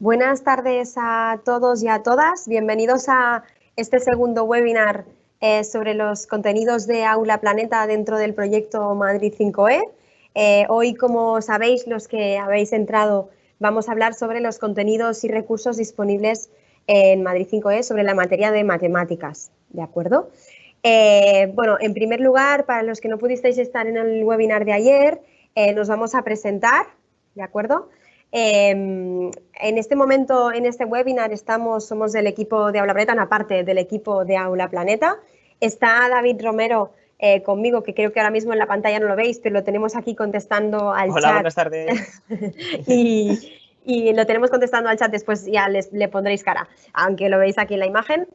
Buenas tardes a todos y a todas. Bienvenidos a este segundo webinar sobre los contenidos de Aula Planeta dentro del proyecto Madrid 5E. Hoy, como sabéis, los que habéis entrado, vamos a hablar sobre los contenidos y recursos disponibles en Madrid 5E sobre la materia de matemáticas, ¿de acuerdo? Bueno, en primer lugar, para los que no pudisteis estar en el webinar de ayer, nos vamos a presentar, ¿de acuerdo? En este momento, en este webinar, somos del equipo de Aula Planeta, aparte del equipo de Aula Planeta. Está David Romero conmigo, que creo que ahora mismo en la pantalla no lo veis, pero lo tenemos aquí contestando al Hola, chat. buenas tardes. y lo tenemos contestando al chat, después ya le pondréis cara, aunque lo veis aquí en la imagen.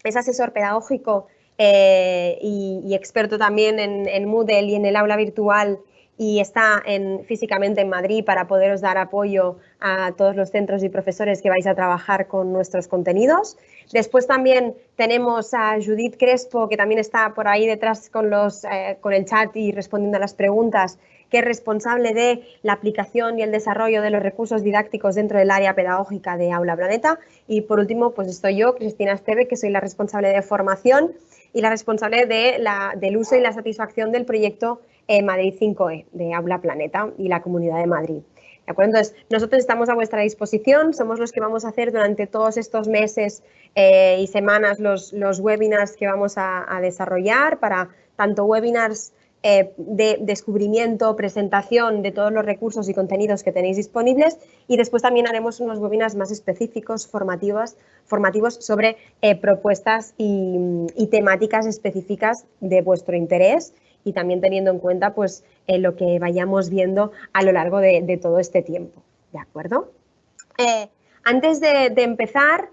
Es asesor pedagógico y experto también en Moodle y en el aula virtual, y está físicamente en Madrid para poderos dar apoyo a todos los centros y profesores que vais a trabajar con nuestros contenidos. Después también tenemos a Judith Crespo, que también está por ahí detrás con el chat y respondiendo a las preguntas, que es responsable de la aplicación y el desarrollo de los recursos didácticos dentro del área pedagógica de Aula Planeta. Y por último, pues estoy yo, Cristina Esteve, que soy la responsable de formación y la responsable del uso y la satisfacción del proyecto Madrid 5E de Aula Planeta y la Comunidad de Madrid. ¿De acuerdo? Entonces, nosotros estamos a vuestra disposición, somos los que vamos a hacer durante todos estos meses y semanas los webinars que vamos a desarrollar, para tanto webinars de descubrimiento, presentación de todos los recursos y contenidos que tenéis disponibles, y después también haremos unos webinars más específicos, formativos sobre propuestas y temáticas específicas de vuestro interés, y también teniendo en cuenta pues lo que vayamos viendo a lo largo de todo este tiempo, ¿de acuerdo? Antes de empezar,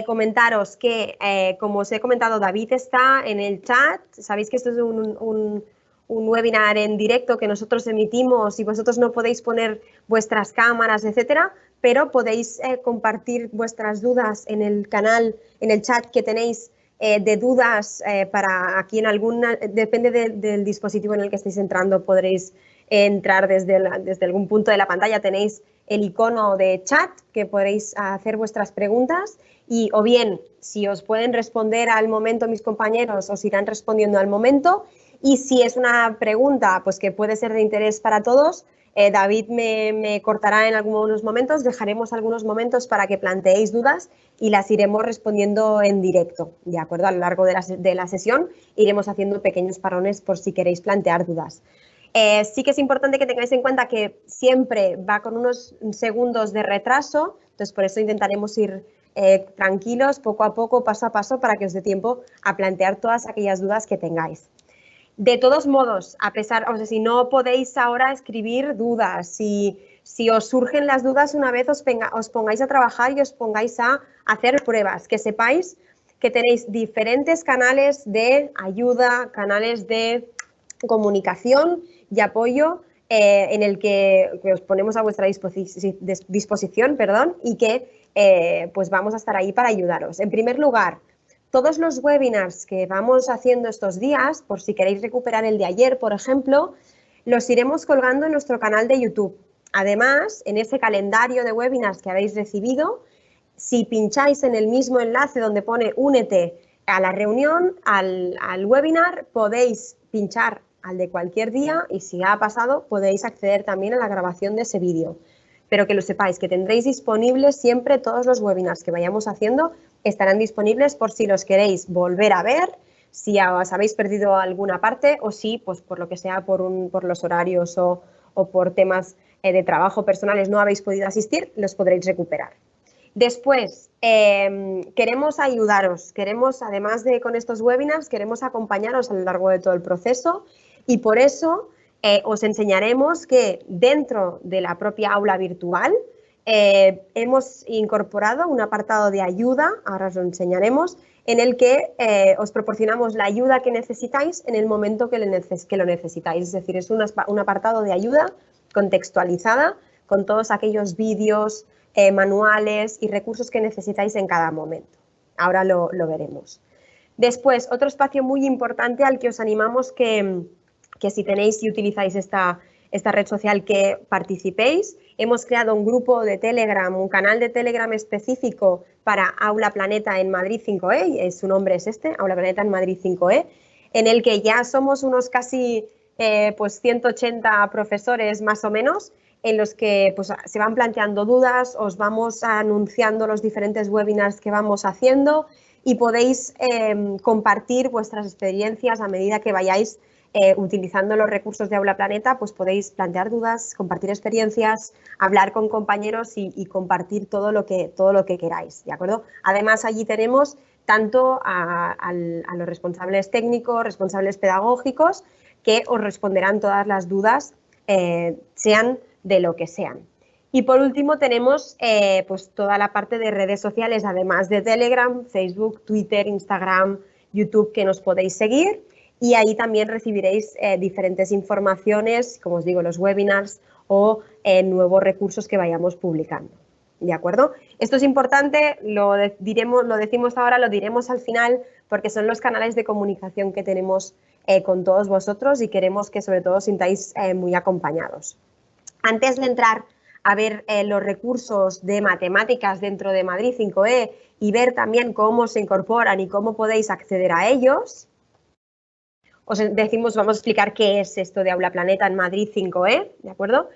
comentaros que, como os he comentado, David está en el chat. Sabéis que esto es un webinar en directo que nosotros emitimos y vosotros no podéis poner vuestras cámaras, etcétera, pero podéis compartir vuestras dudas en el canal, en el chat que tenéis de dudas para aquí en alguna, depende del dispositivo en el que estéis entrando, podréis entrar desde algún punto de la pantalla, tenéis el icono de chat que podréis hacer vuestras preguntas, y o bien, si os pueden responder al momento mis compañeros, os irán respondiendo al momento, y si es una pregunta pues que puede ser de interés para todos, David me cortará en algunos momentos, dejaremos algunos momentos para que planteéis dudas y las iremos respondiendo en directo, ¿de acuerdo? A lo largo de la sesión iremos haciendo pequeños parones por si queréis plantear dudas. Sí que es importante que tengáis en cuenta que siempre va con unos segundos de retraso, entonces por eso intentaremos ir tranquilos, poco a poco, paso a paso, para que os dé tiempo a plantear todas aquellas dudas que tengáis. De todos modos, si no podéis ahora escribir dudas, si os surgen las dudas una vez os pongáis a trabajar y os pongáis a hacer pruebas, que sepáis que tenéis diferentes canales de ayuda, canales de comunicación y apoyo en el que os ponemos a vuestra disposición, y que pues vamos a estar ahí para ayudaros. En primer lugar, todos los webinars que vamos haciendo estos días, por si queréis recuperar el de ayer, por ejemplo, los iremos colgando en nuestro canal de YouTube. Además, en ese calendario de webinars que habéis recibido, si pincháis en el mismo enlace donde pone únete a la reunión, al webinar, podéis pinchar al de cualquier día, y si ha pasado podéis acceder también a la grabación de ese vídeo. Pero que lo sepáis, que tendréis disponibles siempre todos los webinars que vayamos haciendo, estarán disponibles por si los queréis volver a ver, si os habéis perdido alguna parte, o si, pues por lo que sea, por los horarios o por temas de trabajo personales no habéis podido asistir, los podréis recuperar. Después, queremos ayudaros, además de con estos webinars, queremos acompañaros a lo largo de todo el proceso, y por eso os enseñaremos que dentro de la propia aula virtual hemos incorporado un apartado de ayuda, ahora os lo enseñaremos, en el que os proporcionamos la ayuda que necesitáis en el momento que lo necesitáis. Es decir, es un apartado de ayuda contextualizada con todos aquellos vídeos, manuales y recursos que necesitáis en cada momento. Ahora lo veremos. Después, otro espacio muy importante al que os animamos que si tenéis y utilizáis esta red social, que participéis, hemos creado un grupo de Telegram, un canal de Telegram específico para Aula Planeta en Madrid 5E, su nombre es este, Aula Planeta en Madrid 5E, en el que ya somos unos casi pues 180 profesores más o menos, en los que pues, se van planteando dudas, os vamos anunciando los diferentes webinars que vamos haciendo y podéis compartir vuestras experiencias a medida que vayáis utilizando los recursos de Aula Planeta, pues podéis plantear dudas, compartir experiencias, hablar con compañeros y compartir todo lo que queráis, ¿de acuerdo? Además, allí tenemos tanto a los responsables técnicos, responsables pedagógicos, que os responderán todas las dudas, sean de lo que sean. Y por último tenemos pues toda la parte de redes sociales, además de Telegram, Facebook, Twitter, Instagram, YouTube, que nos podéis seguir. Y ahí también recibiréis diferentes informaciones, como os digo, los webinars o nuevos recursos que vayamos publicando. ¿De acuerdo? Esto es importante, lo decimos ahora, lo diremos al final, porque son los canales de comunicación que tenemos con todos vosotros y queremos que sobre todo os sintáis muy acompañados. Antes de entrar a ver los recursos de matemáticas dentro de Madrid 5E y ver también cómo se incorporan y cómo podéis acceder a ellos, os decimos, vamos a explicar qué es esto de Aula Planeta en Madrid 5E, ¿de acuerdo?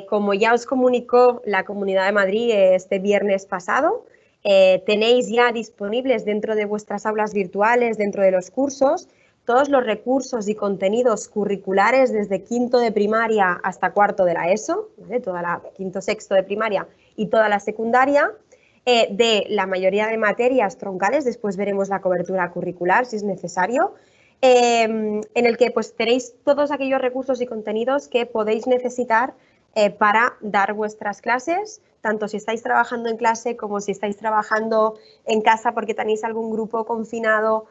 Como ya os comunicó la Comunidad de Madrid este viernes pasado, tenéis ya disponibles dentro de vuestras aulas virtuales, dentro de los cursos, todos los recursos y contenidos curriculares desde quinto de primaria hasta cuarto de la ESO, ¿vale? Toda la quinto, sexto de primaria y toda la secundaria, de la mayoría de materias troncales, después veremos la cobertura curricular si es necesario, en el que pues tenéis todos aquellos recursos y contenidos que podéis necesitar para dar vuestras clases, tanto si estáis trabajando en clase como si estáis trabajando en casa porque tenéis algún grupo confinado,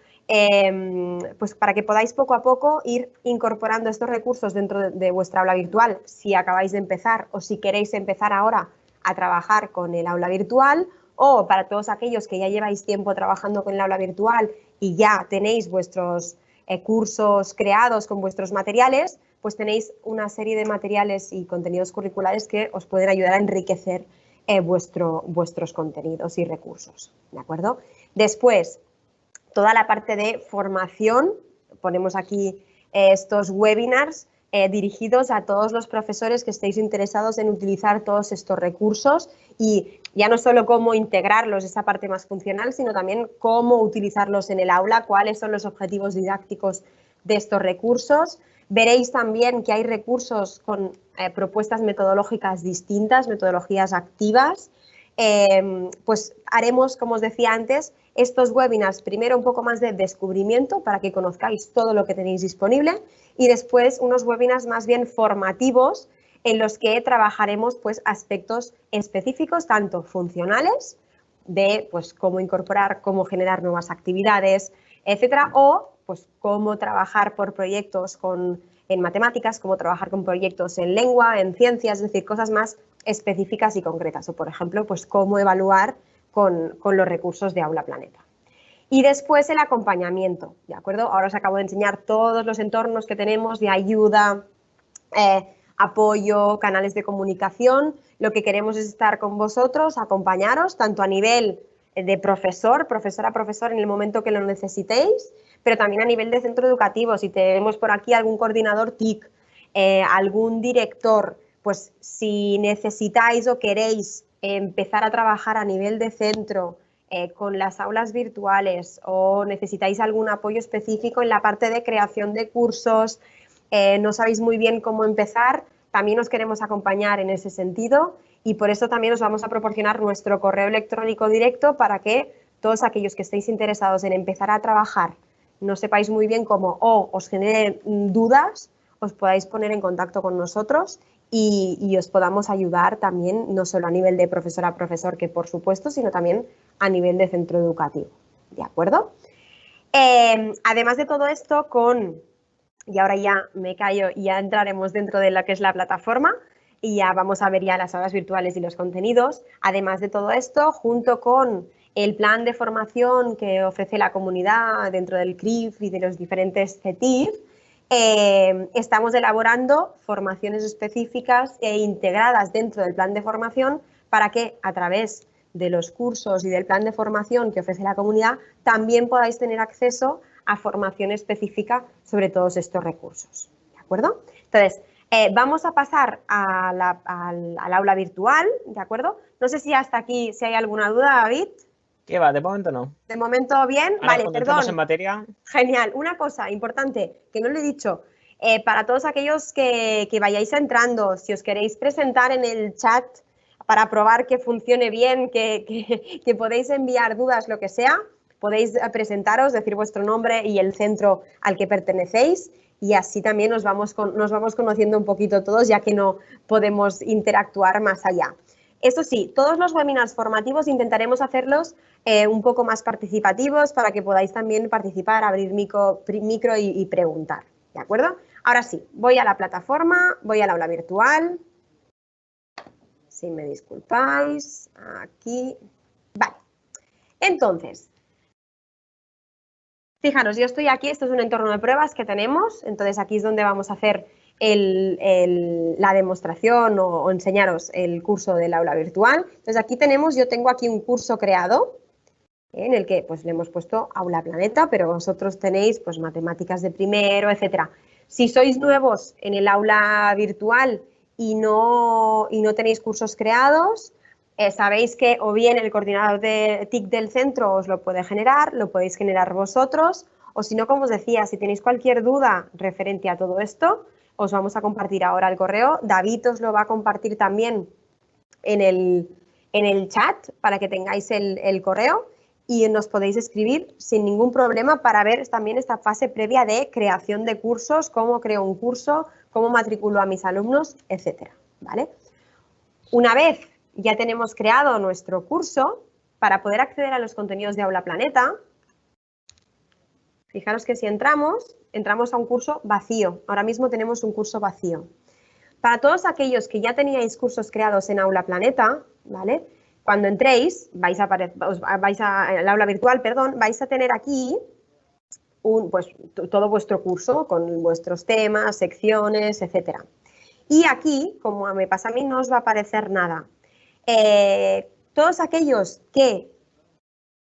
pues para que podáis poco a poco ir incorporando estos recursos dentro de vuestra aula virtual, si acabáis de empezar o si queréis empezar ahora a trabajar con el aula virtual, o para todos aquellos que ya lleváis tiempo trabajando con el aula virtual y ya tenéis vuestros cursos creados con vuestros materiales, pues tenéis una serie de materiales y contenidos curriculares que os pueden ayudar a enriquecer vuestros contenidos y recursos, ¿de acuerdo? Después, toda la parte de formación, ponemos aquí estos webinars dirigidos a todos los profesores que estéis interesados en utilizar todos estos recursos y ya no solo cómo integrarlos, esa parte más funcional, sino también cómo utilizarlos en el aula, cuáles son los objetivos didácticos de estos recursos. Veréis también que hay recursos con propuestas metodológicas distintas, metodologías activas. Pues haremos, como os decía antes, estos webinars, primero un poco más de descubrimiento para que conozcáis todo lo que tenéis disponible y después unos webinars más bien formativos en los que trabajaremos pues aspectos específicos, tanto funcionales, de pues cómo incorporar, cómo generar nuevas actividades, etcétera, o pues cómo trabajar por proyectos en matemáticas, cómo trabajar con proyectos en lengua, en ciencias, es decir, cosas más específicas y concretas, o por ejemplo, pues cómo evaluar con los recursos de Aula Planeta. Y después el acompañamiento, ¿de acuerdo? Ahora os acabo de enseñar todos los entornos que tenemos de ayuda, apoyo, canales de comunicación. Lo que queremos es estar con vosotros, acompañaros, tanto a nivel de profesor, profesora, profesor, en el momento que lo necesitéis, pero también a nivel de centro educativo. Si tenemos por aquí algún coordinador TIC, algún director, pues si necesitáis o queréis empezar a trabajar a nivel de centro con las aulas virtuales o necesitáis algún apoyo específico en la parte de creación de cursos, no sabéis muy bien cómo empezar, también os queremos acompañar en ese sentido y por eso también os vamos a proporcionar nuestro correo electrónico directo para que todos aquellos que estéis interesados en empezar a trabajar, no sepáis muy bien cómo o os generen dudas, os podáis poner en contacto con nosotros y os podamos ayudar también, no solo a nivel de profesora a profesor, que por supuesto, sino también a nivel de centro educativo, ¿de acuerdo? Además de todo esto, y ahora ya me callo y ya entraremos dentro de lo que es la plataforma y ya vamos a ver ya las aulas virtuales y los contenidos. Además de todo esto, junto con el plan de formación que ofrece la comunidad dentro del CRIF y de los diferentes CETIF, estamos elaborando formaciones específicas e integradas dentro del plan de formación para que a través de los cursos y del plan de formación que ofrece la comunidad también podáis tener acceso a formación específica sobre todos estos recursos. ¿De acuerdo? Entonces, vamos a pasar al aula virtual, ¿de acuerdo? No sé si hasta aquí, si hay alguna duda, David. ¿Qué va? De momento no. De momento bien. Ahora Vale, cuando perdón. entremos en materia. Genial. Una cosa importante que no lo he dicho, para todos aquellos que vayáis entrando, si os queréis presentar en el chat para probar que funcione bien, que podéis enviar dudas, lo que sea, podéis presentaros, decir vuestro nombre y el centro al que pertenecéis y así también nos vamos conociendo un poquito todos, ya que no podemos interactuar más allá. Eso sí, todos los webinars formativos intentaremos hacerlos un poco más participativos para que podáis también participar, abrir micro y preguntar, ¿de acuerdo? Ahora sí, voy a la plataforma, voy al aula virtual. Si me disculpáis, aquí. Vale. Entonces, fijaros, yo estoy aquí, esto es un entorno de pruebas que tenemos, entonces aquí es donde vamos a hacer la demostración o enseñaros el curso del aula virtual. Entonces aquí yo tengo aquí un curso creado en el que pues le hemos puesto Aula Planeta, pero vosotros tenéis pues matemáticas de primero, etcétera. Si sois nuevos en el aula virtual y no tenéis cursos creados, sabéis que o bien el coordinador de TIC del centro os lo puede generar, lo podéis generar vosotros, o si no, como os decía, si tenéis cualquier duda referente a todo esto, os vamos a compartir ahora el correo. David os lo va a compartir también en el chat para que tengáis el correo y nos podéis escribir sin ningún problema para ver también esta fase previa de creación de cursos, cómo creo un curso, cómo matriculo a mis alumnos, etcétera, ¿vale? Una vez ya tenemos creado nuestro curso, para poder acceder a los contenidos de Aula Planeta, fijaros que si entramos a un curso vacío. Ahora mismo tenemos un curso vacío. Para todos aquellos que ya teníais cursos creados en Aula Planeta, ¿vale? Cuando entréis, al aula virtual, perdón, vais a tener aquí todo vuestro curso con vuestros temas, secciones, etcétera. Y aquí, como me pasa a mí, no os va a aparecer nada. Todos aquellos que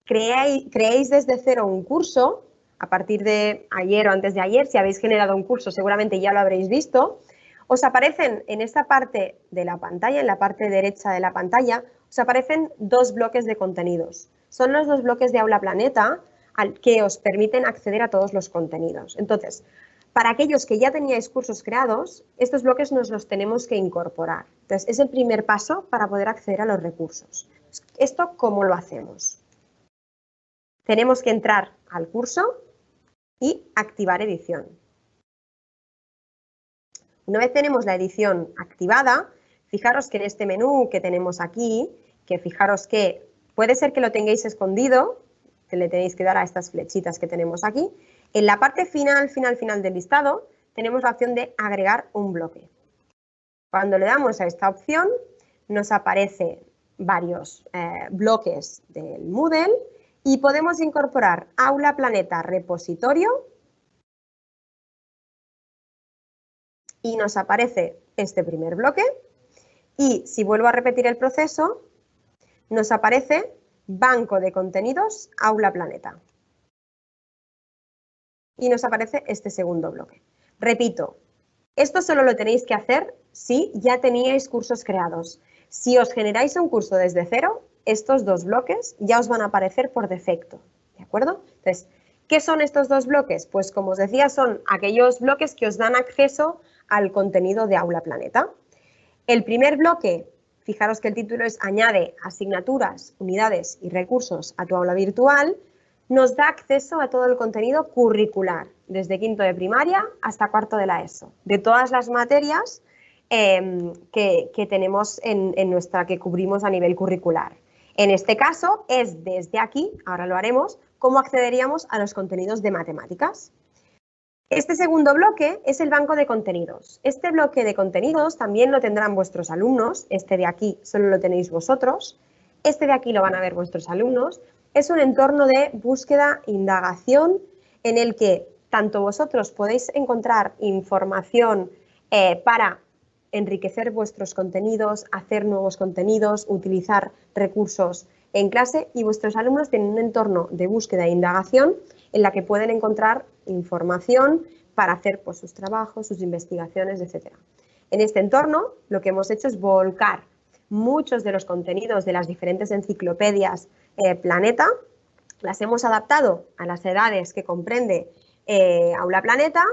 creéis desde cero un curso, a partir de ayer o antes de ayer, si habéis generado un curso, seguramente ya lo habréis visto, os aparecen en esta parte de la pantalla, en la parte derecha de la pantalla, os aparecen dos bloques de contenidos. Son los dos bloques de Aula Planeta que os permiten acceder a todos los contenidos. Entonces, para aquellos que ya teníais cursos creados, estos bloques nos los tenemos que incorporar. Entonces, es el primer paso para poder acceder a los recursos. ¿Esto cómo lo hacemos? Tenemos que entrar al curso y activar edición. Una vez tenemos la edición activada, fijaros que en este menú que tenemos aquí, que fijaros que puede ser que lo tengáis escondido, que le tenéis que dar a estas flechitas que tenemos aquí. En la parte final del listado tenemos la opción de agregar un bloque. Cuando le damos a esta opción nos aparecen varios bloques del Moodle y podemos incorporar Aula Planeta Repositorio y nos aparece este primer bloque y si vuelvo a repetir el proceso nos aparece Banco de Contenidos Aula Planeta y nos aparece este segundo bloque. Repito, esto solo lo tenéis que hacer si ya teníais cursos creados. Si os generáis un curso desde cero, estos dos bloques ya os van a aparecer por defecto, ¿de acuerdo? Entonces, ¿qué son estos dos bloques? Pues como os decía, son aquellos bloques que os dan acceso al contenido de Aula Planeta. El primer bloque, fijaros que el título es Añade asignaturas, unidades y recursos a tu aula virtual, nos da acceso a todo el contenido curricular, desde quinto de primaria hasta cuarto de la ESO, de todas las materias que tenemos que cubrimos a nivel curricular. En este caso es desde aquí, ahora lo haremos, cómo accederíamos a los contenidos de matemáticas. Este segundo bloque es el banco de contenidos. Este bloque de contenidos también lo tendrán vuestros alumnos, este de aquí solo lo tenéis vosotros, este de aquí lo van a ver vuestros alumnos. Es un entorno de búsqueda, indagación, en el que tanto vosotros podéis encontrar información para enriquecer vuestros contenidos, hacer nuevos contenidos, utilizar recursos en clase, y vuestros alumnos tienen un entorno de búsqueda e indagación en la que pueden encontrar información para hacer pues, sus trabajos, sus investigaciones, etc. En este entorno lo que hemos hecho es volcar muchos de los contenidos de las diferentes enciclopedias Planeta, las hemos adaptado a las edades que comprende Aula Planeta,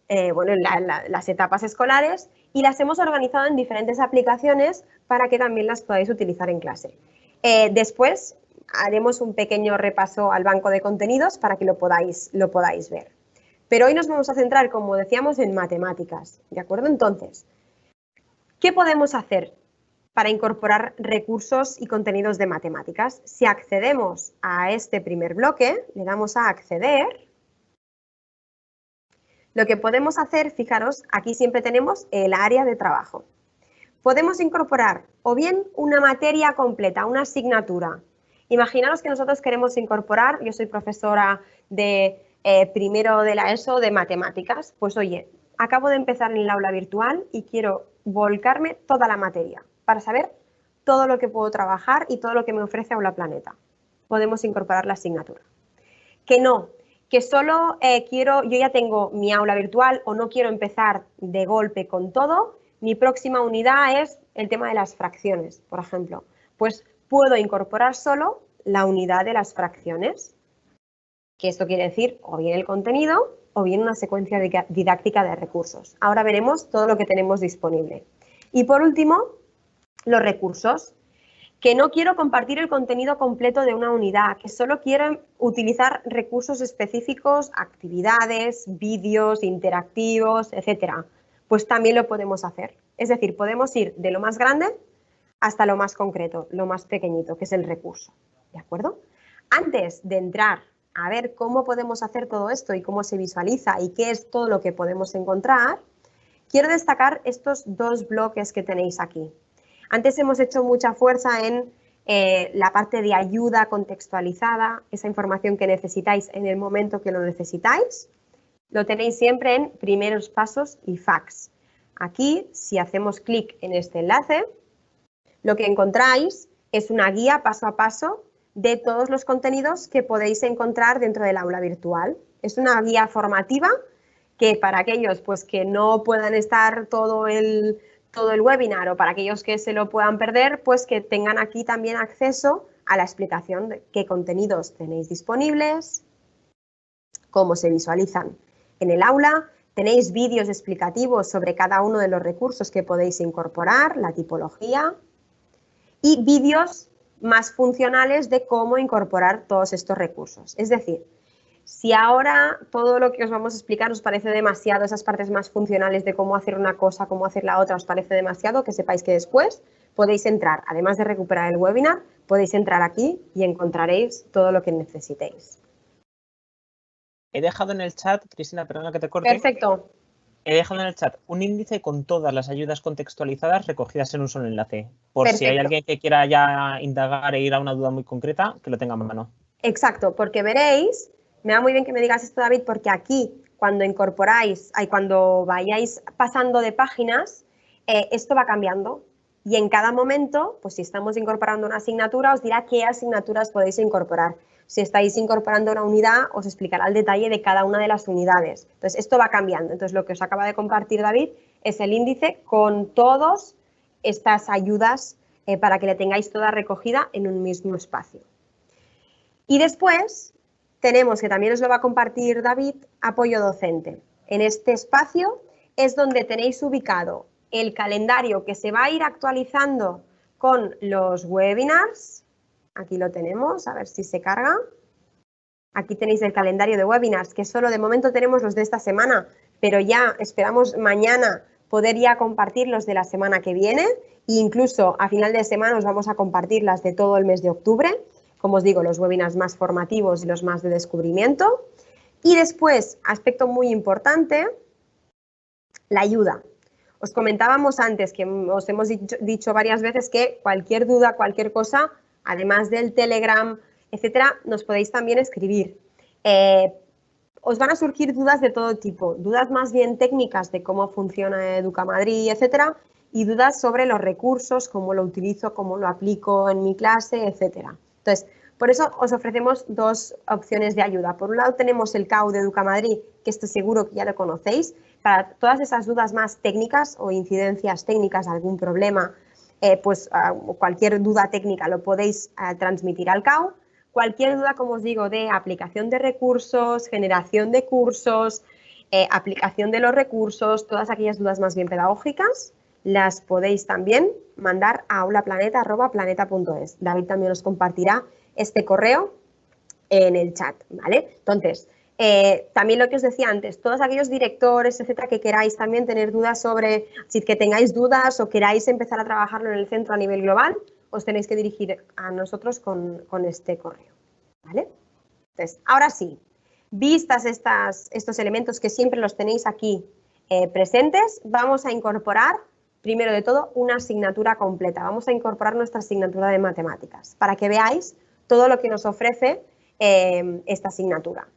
las etapas escolares, y las hemos organizado en diferentes aplicaciones para que también las podáis utilizar en clase. Después haremos un pequeño repaso al banco de contenidos para que lo podáis ver. Pero hoy nos vamos a centrar, como decíamos, en matemáticas, ¿de acuerdo? Entonces, ¿qué podemos hacer para incorporar recursos y contenidos de matemáticas? Si accedemos a este primer bloque, le damos a acceder. Lo que podemos hacer, fijaros, aquí siempre tenemos el área de trabajo. Podemos incorporar o bien una materia completa, una asignatura. Imaginaros que nosotros queremos incorporar, yo soy profesora de primero de la ESO de matemáticas, pues oye, acabo de empezar en el aula virtual y quiero volcarme toda la materia para saber todo lo que puedo trabajar y todo lo que me ofrece Aula Planeta. Podemos incorporar la asignatura. Que no, que solo yo ya tengo mi aula virtual o no quiero empezar de golpe con todo, mi próxima unidad es el tema de las fracciones, por ejemplo. Pues puedo incorporar solo la unidad de las fracciones, que esto quiere decir o bien el contenido o bien una secuencia didáctica de recursos. Ahora veremos todo lo que tenemos disponible. Y por último, los recursos. Que no quiero compartir el contenido completo de una unidad, que solo quiero utilizar recursos específicos, actividades, vídeos interactivos, etcétera. Pues también lo podemos hacer. Es decir, podemos ir de lo más grande hasta lo más concreto, lo más pequeñito, que es el recurso. ¿De acuerdo? Antes de entrar a ver cómo podemos hacer todo esto y cómo se visualiza y qué es todo lo que podemos encontrar, quiero destacar estos dos bloques que tenéis aquí. Antes hemos hecho mucha fuerza en la parte de ayuda contextualizada, esa información que necesitáis en el momento que lo necesitáis. Lo tenéis siempre en primeros pasos y fax. Aquí, si hacemos clic en este enlace, lo que encontráis es una guía paso a paso de todos los contenidos que podéis encontrar dentro del aula virtual. Es una guía formativa que para aquellos pues, que no puedan estar todo el webinar o para aquellos que se lo puedan perder, pues que tengan aquí también acceso a la explicación de qué contenidos tenéis disponibles, cómo se visualizan en el aula. Tenéis vídeos explicativos sobre cada uno de los recursos que podéis incorporar, la tipología, y vídeos más funcionales de cómo incorporar todos estos recursos. Es decir, si ahora todo lo que os vamos a explicar os parece demasiado, esas partes más funcionales de cómo hacer una cosa, cómo hacer la otra, os parece demasiado, que sepáis que después podéis entrar, además de recuperar el webinar, podéis entrar aquí y encontraréis todo lo que necesitéis. He dejado en el chat, Cristina, perdona que te corte. Perfecto. He dejado en el chat un índice con todas las ayudas contextualizadas recogidas en un solo enlace. Por Perfecto. Si hay alguien que quiera ya indagar e ir a una duda muy concreta, que lo tenga a mano. Exacto, porque veréis, me va muy bien que me digas esto, David, porque aquí cuando vayáis pasando de páginas, esto va cambiando. Y en cada momento, pues si estamos incorporando una asignatura, os dirá qué asignaturas podéis incorporar. Si estáis incorporando una unidad, os explicará el detalle de cada una de las unidades. Entonces, esto va cambiando. Entonces, lo que os acaba de compartir David es el índice con todas estas ayudas para que la tengáis toda recogida en un mismo espacio. Y después tenemos, que también os lo va a compartir David, apoyo docente. En este espacio es donde tenéis ubicado el calendario que se va a ir actualizando con los webinars. Aquí lo tenemos, a ver si se carga. Aquí tenéis el calendario de webinars, que solo de momento tenemos los de esta semana, pero ya esperamos mañana poder ya compartir los de la semana que viene, e incluso a final de semana os vamos a compartir las de todo el mes de octubre. Como os digo, los webinars más formativos y los más de descubrimiento. Y después, aspecto muy importante, la ayuda. Os comentábamos antes que os hemos dicho varias veces que cualquier duda, cualquier cosa, además del Telegram, etcétera, nos podéis también escribir. os van a surgir dudas de todo tipo, dudas más bien técnicas de cómo funciona Educamadrid, etcétera, y dudas sobre los recursos, cómo lo utilizo, cómo lo aplico en mi clase, etcétera. Entonces, por eso os ofrecemos dos opciones de ayuda. Por un lado tenemos el CAU de Educamadrid, que estoy seguro que ya lo conocéis, para todas esas dudas más técnicas o incidencias técnicas, algún problema, pues cualquier duda técnica lo podéis transmitir al CAU. Cualquier duda, como os digo, de aplicación de recursos, generación de cursos, aplicación de los recursos, todas aquellas dudas más bien pedagógicas, las podéis también mandar a aulaplaneta@planeta.es. David también os compartirá este correo en el chat, ¿vale? Entonces, también lo que os decía antes, todos aquellos directores, etcétera, que queráis también tener dudas sobre, si que tengáis dudas o queráis empezar a trabajarlo en el centro a nivel global, os tenéis que dirigir a nosotros con este correo, ¿vale? Entonces, ahora sí, vistas estos elementos que siempre los tenéis aquí presentes, vamos a incorporar, primero de todo, una asignatura completa. Vamos a incorporar nuestra asignatura de matemáticas para que veáis todo lo que nos ofrece esta asignatura.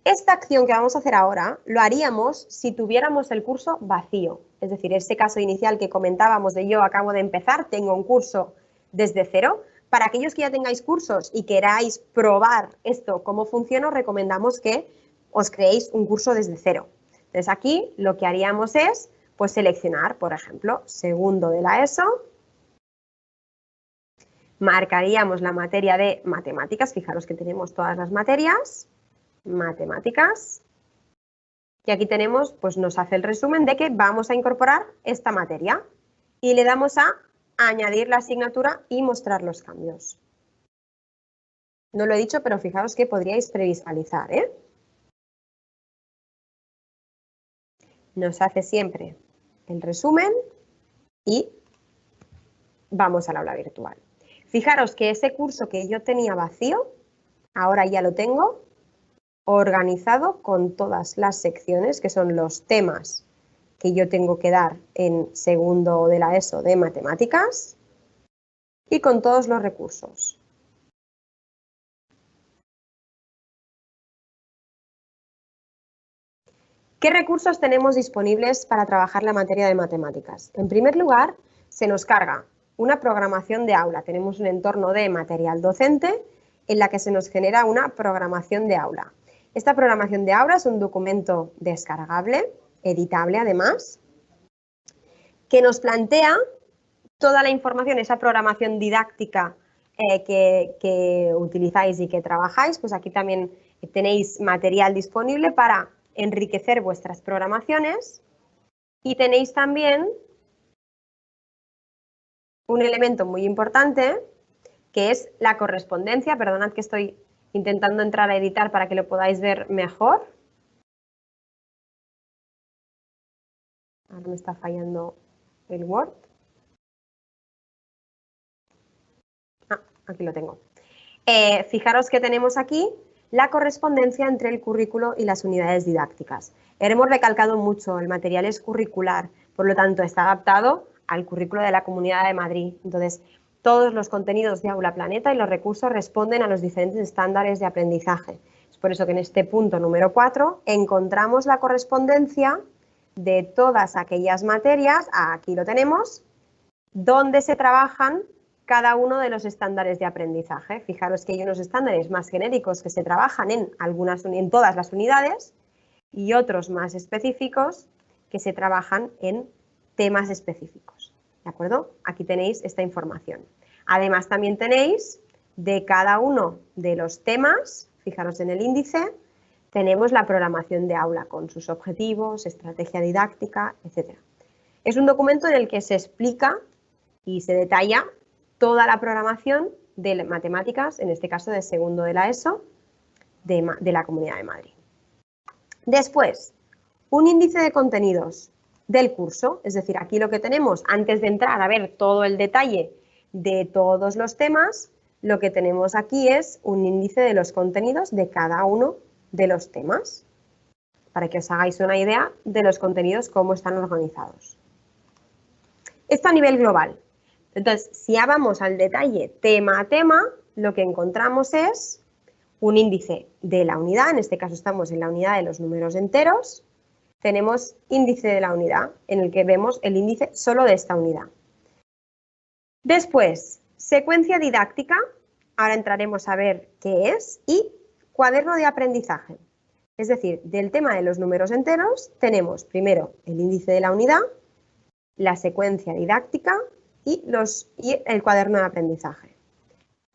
Esta acción que vamos a hacer ahora lo haríamos si tuviéramos el curso vacío, es decir, ese caso inicial que comentábamos de yo acabo de empezar, tengo un curso desde cero. Para aquellos que ya tengáis cursos y queráis probar esto, cómo funciona, os recomendamos que os creéis un curso desde cero. Entonces aquí lo que haríamos es pues seleccionar, por ejemplo, segundo de la ESO, marcaríamos la materia de matemáticas, fijaros que tenemos todas las materias, matemáticas, y aquí tenemos, pues nos hace el resumen de que vamos a incorporar esta materia y le damos a añadir la asignatura y mostrar los cambios. No lo he dicho, pero fijaos que podríais previsualizar, ¿eh? Nos hace siempre el resumen y vamos al aula virtual. Fijaros que ese curso que yo tenía vacío, ahora ya lo tengo organizado con todas las secciones, que son los temas que yo tengo que dar en segundo de la ESO de matemáticas y con todos los recursos. ¿Qué recursos tenemos disponibles para trabajar la materia de matemáticas? En primer lugar, se nos carga una programación de aula. Tenemos un entorno de material docente en la que se nos genera una programación de aula. Esta programación de aula es un documento descargable, editable además, que nos plantea toda la información, esa programación didáctica que utilizáis y que trabajáis. Pues aquí también tenéis material disponible para enriquecer vuestras programaciones y tenéis también un elemento muy importante que es la correspondencia. Perdonad que estoy intentando entrar a editar para que lo podáis ver mejor. Ahora me está fallando el Word. Aquí lo tengo. Fijaros que tenemos aquí la correspondencia entre el currículo y las unidades didácticas. Hemos recalcado mucho, el material es curricular, por lo tanto está adaptado al currículo de la Comunidad de Madrid. Entonces, todos los contenidos de Aula Planeta y los recursos responden a los diferentes estándares de aprendizaje. Es por eso que en este punto número 4 encontramos la correspondencia de todas aquellas materias, aquí lo tenemos, donde se trabajan cada uno de los estándares de aprendizaje. Fijaros que hay unos estándares más genéricos que se trabajan en todas las unidades y otros más específicos que se trabajan en temas específicos. ¿De acuerdo? Aquí tenéis esta información. Además también tenéis de cada uno de los temas, fijaros en el índice, tenemos la programación de aula con sus objetivos, estrategia didáctica, etc. Es un documento en el que se explica y se detalla toda la programación de matemáticas, en este caso de segundo de la ESO, de la Comunidad de Madrid. Después, un índice de contenidos del curso, es decir, aquí lo que tenemos, antes de entrar a ver todo el detalle de todos los temas, lo que tenemos aquí es un índice de los contenidos de cada uno de los temas, para que os hagáis una idea de los contenidos, cómo están organizados. Esto a nivel global. Entonces, si ya vamos al detalle tema a tema, lo que encontramos es un índice de la unidad, en este caso estamos en la unidad de los números enteros, tenemos índice de la unidad, en el que vemos el índice solo de esta unidad. Después, secuencia didáctica, ahora entraremos a ver qué es, y cuaderno de aprendizaje. Es decir, del tema de los números enteros tenemos primero el índice de la unidad, la secuencia didáctica y el cuaderno de aprendizaje.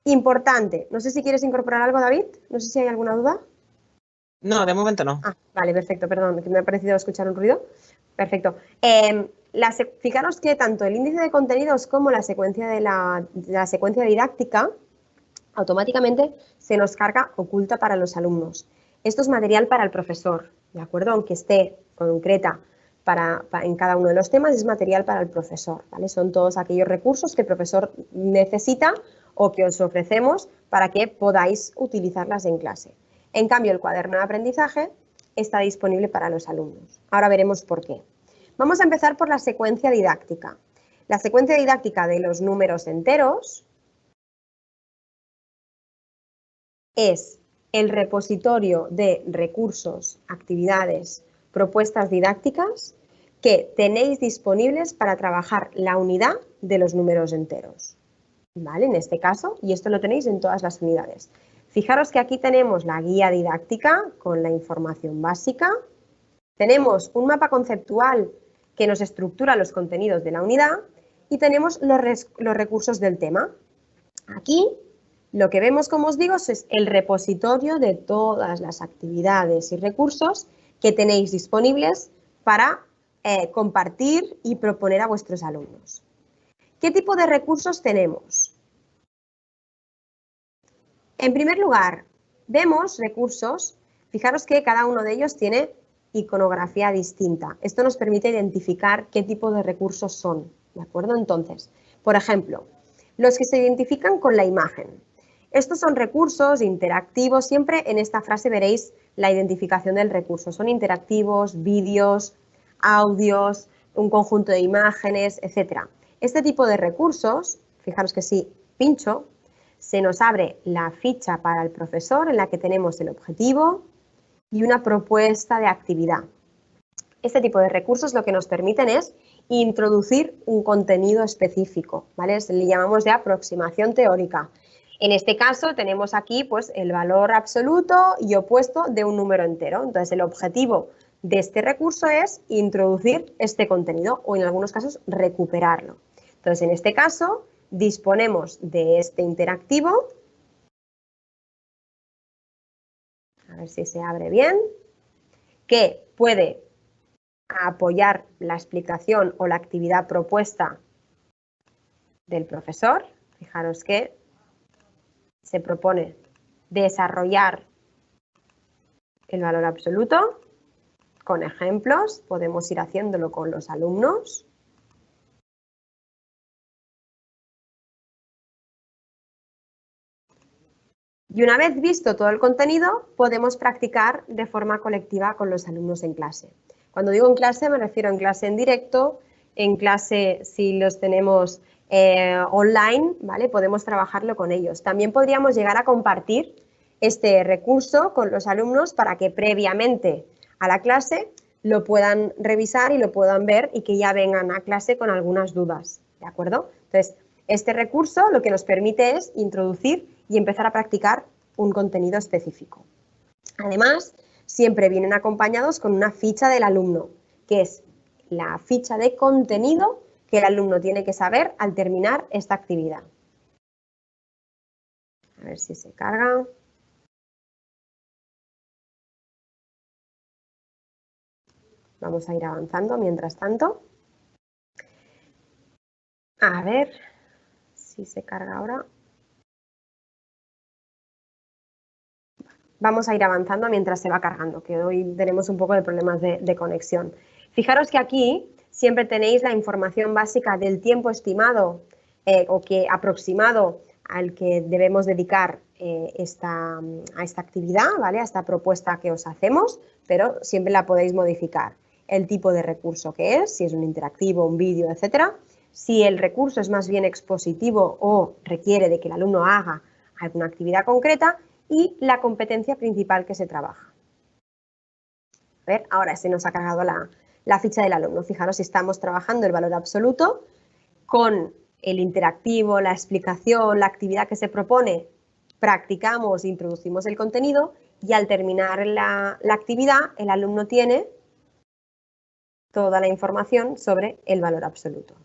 Importante, no sé si quieres incorporar algo, David, no sé si hay alguna duda. No, de momento no. Ah, vale, perfecto, perdón, que me ha parecido escuchar un ruido. Perfecto. Fijaros que tanto el índice de contenidos como la secuencia secuencia didáctica automáticamente se nos carga oculta para los alumnos. Esto es material para el profesor, ¿de acuerdo? Aunque esté concreta en cada uno de los temas, es material para el profesor, ¿vale? Son todos aquellos recursos que el profesor necesita o que os ofrecemos para que podáis utilizarlas en clase. En cambio, el cuaderno de aprendizaje está disponible para los alumnos. Ahora veremos por qué. Vamos a empezar por la secuencia didáctica. La secuencia didáctica de los números enteros es el repositorio de recursos, actividades, propuestas didácticas que tenéis disponibles para trabajar la unidad de los números enteros. ¿Vale? En este caso, y esto lo tenéis en todas las unidades. Fijaros que aquí tenemos la guía didáctica con la información básica. Tenemos un mapa conceptual que nos estructura los contenidos de la unidad y tenemos los recursos del tema. Aquí lo que vemos, como os digo, es el repositorio de todas las actividades y recursos que tenéis disponibles para compartir y proponer a vuestros alumnos. ¿Qué tipo de recursos tenemos? En primer lugar, vemos recursos, fijaros que cada uno de ellos tiene iconografía distinta. Esto nos permite identificar qué tipo de recursos son, ¿de acuerdo? Entonces, por ejemplo, los que se identifican con la imagen. Estos son recursos interactivos, siempre en esta frase veréis la identificación del recurso. Son interactivos, vídeos, audios, un conjunto de imágenes, etc. Este tipo de recursos, fijaros que si pincho, se nos abre la ficha para el profesor en la que tenemos el objetivo y una propuesta de actividad. Este tipo de recursos lo que nos permiten es introducir un contenido específico, ¿vale? Le llamamos de aproximación teórica. En este caso tenemos aquí pues, el valor absoluto y opuesto de un número entero. Entonces el objetivo de este recurso es introducir este contenido o en algunos casos recuperarlo. Entonces en este caso disponemos de este interactivo. A ver si se abre bien. Que puede apoyar la explicación o la actividad propuesta del profesor. Fijaros que se propone desarrollar el valor absoluto con ejemplos. Podemos ir haciéndolo con los alumnos. Y una vez visto todo el contenido, podemos practicar de forma colectiva con los alumnos en clase. Cuando digo en clase, me refiero en clase en directo, en clase si los tenemos online, ¿vale? Podemos trabajarlo con ellos. También podríamos llegar a compartir este recurso con los alumnos para que previamente a la clase lo puedan revisar y lo puedan ver y que ya vengan a clase con algunas dudas, ¿de acuerdo? Entonces, este recurso lo que nos permite es introducir y empezar a practicar un contenido específico. Además, siempre vienen acompañados con una ficha del alumno, que es la ficha de contenido que el alumno tiene que saber al terminar esta actividad. A ver si se carga. Vamos a ir avanzando mientras tanto. A ver si se carga ahora. Vamos a ir avanzando mientras se va cargando, que hoy tenemos un poco de problemas de conexión. Fijaros que aquí siempre tenéis la información básica del tiempo estimado o que aproximado al que debemos dedicar a esta actividad, ¿vale? A esta propuesta que os hacemos, pero siempre la podéis modificar. El tipo de recurso que es, si es un interactivo, un vídeo, etcétera. Si el recurso es más bien expositivo o requiere de que el alumno haga alguna actividad concreta, y la competencia principal que se trabaja. A ver, ahora se nos ha cargado la ficha del alumno. Fijaros, estamos trabajando el valor absoluto con el interactivo, la explicación, la actividad que se propone, practicamos, introducimos el contenido y al terminar la actividad el alumno tiene toda la información sobre el valor absoluto.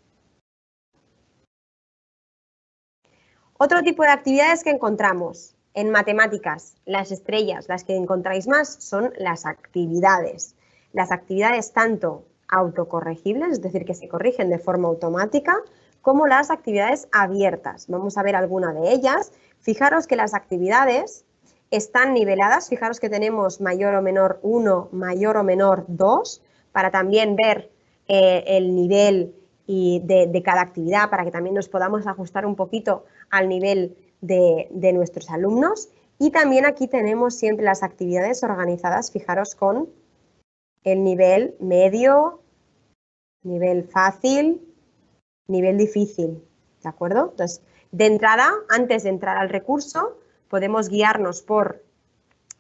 Otro tipo de actividades que encontramos en matemáticas, las estrellas, las que encontráis más, son las actividades. Las actividades tanto autocorregibles, es decir, que se corrigen de forma automática, como las actividades abiertas. Vamos a ver alguna de ellas. Fijaros que las actividades están niveladas, fijaros que tenemos mayor o menor 1, mayor o menor 2, para también ver el nivel de cada actividad, para que también nos podamos ajustar un poquito al nivel de nuestros alumnos. Y también aquí tenemos siempre las actividades organizadas, fijaros, con el nivel medio, nivel fácil, nivel difícil, ¿de acuerdo? Entonces, de entrada, antes de entrar al recurso, podemos guiarnos por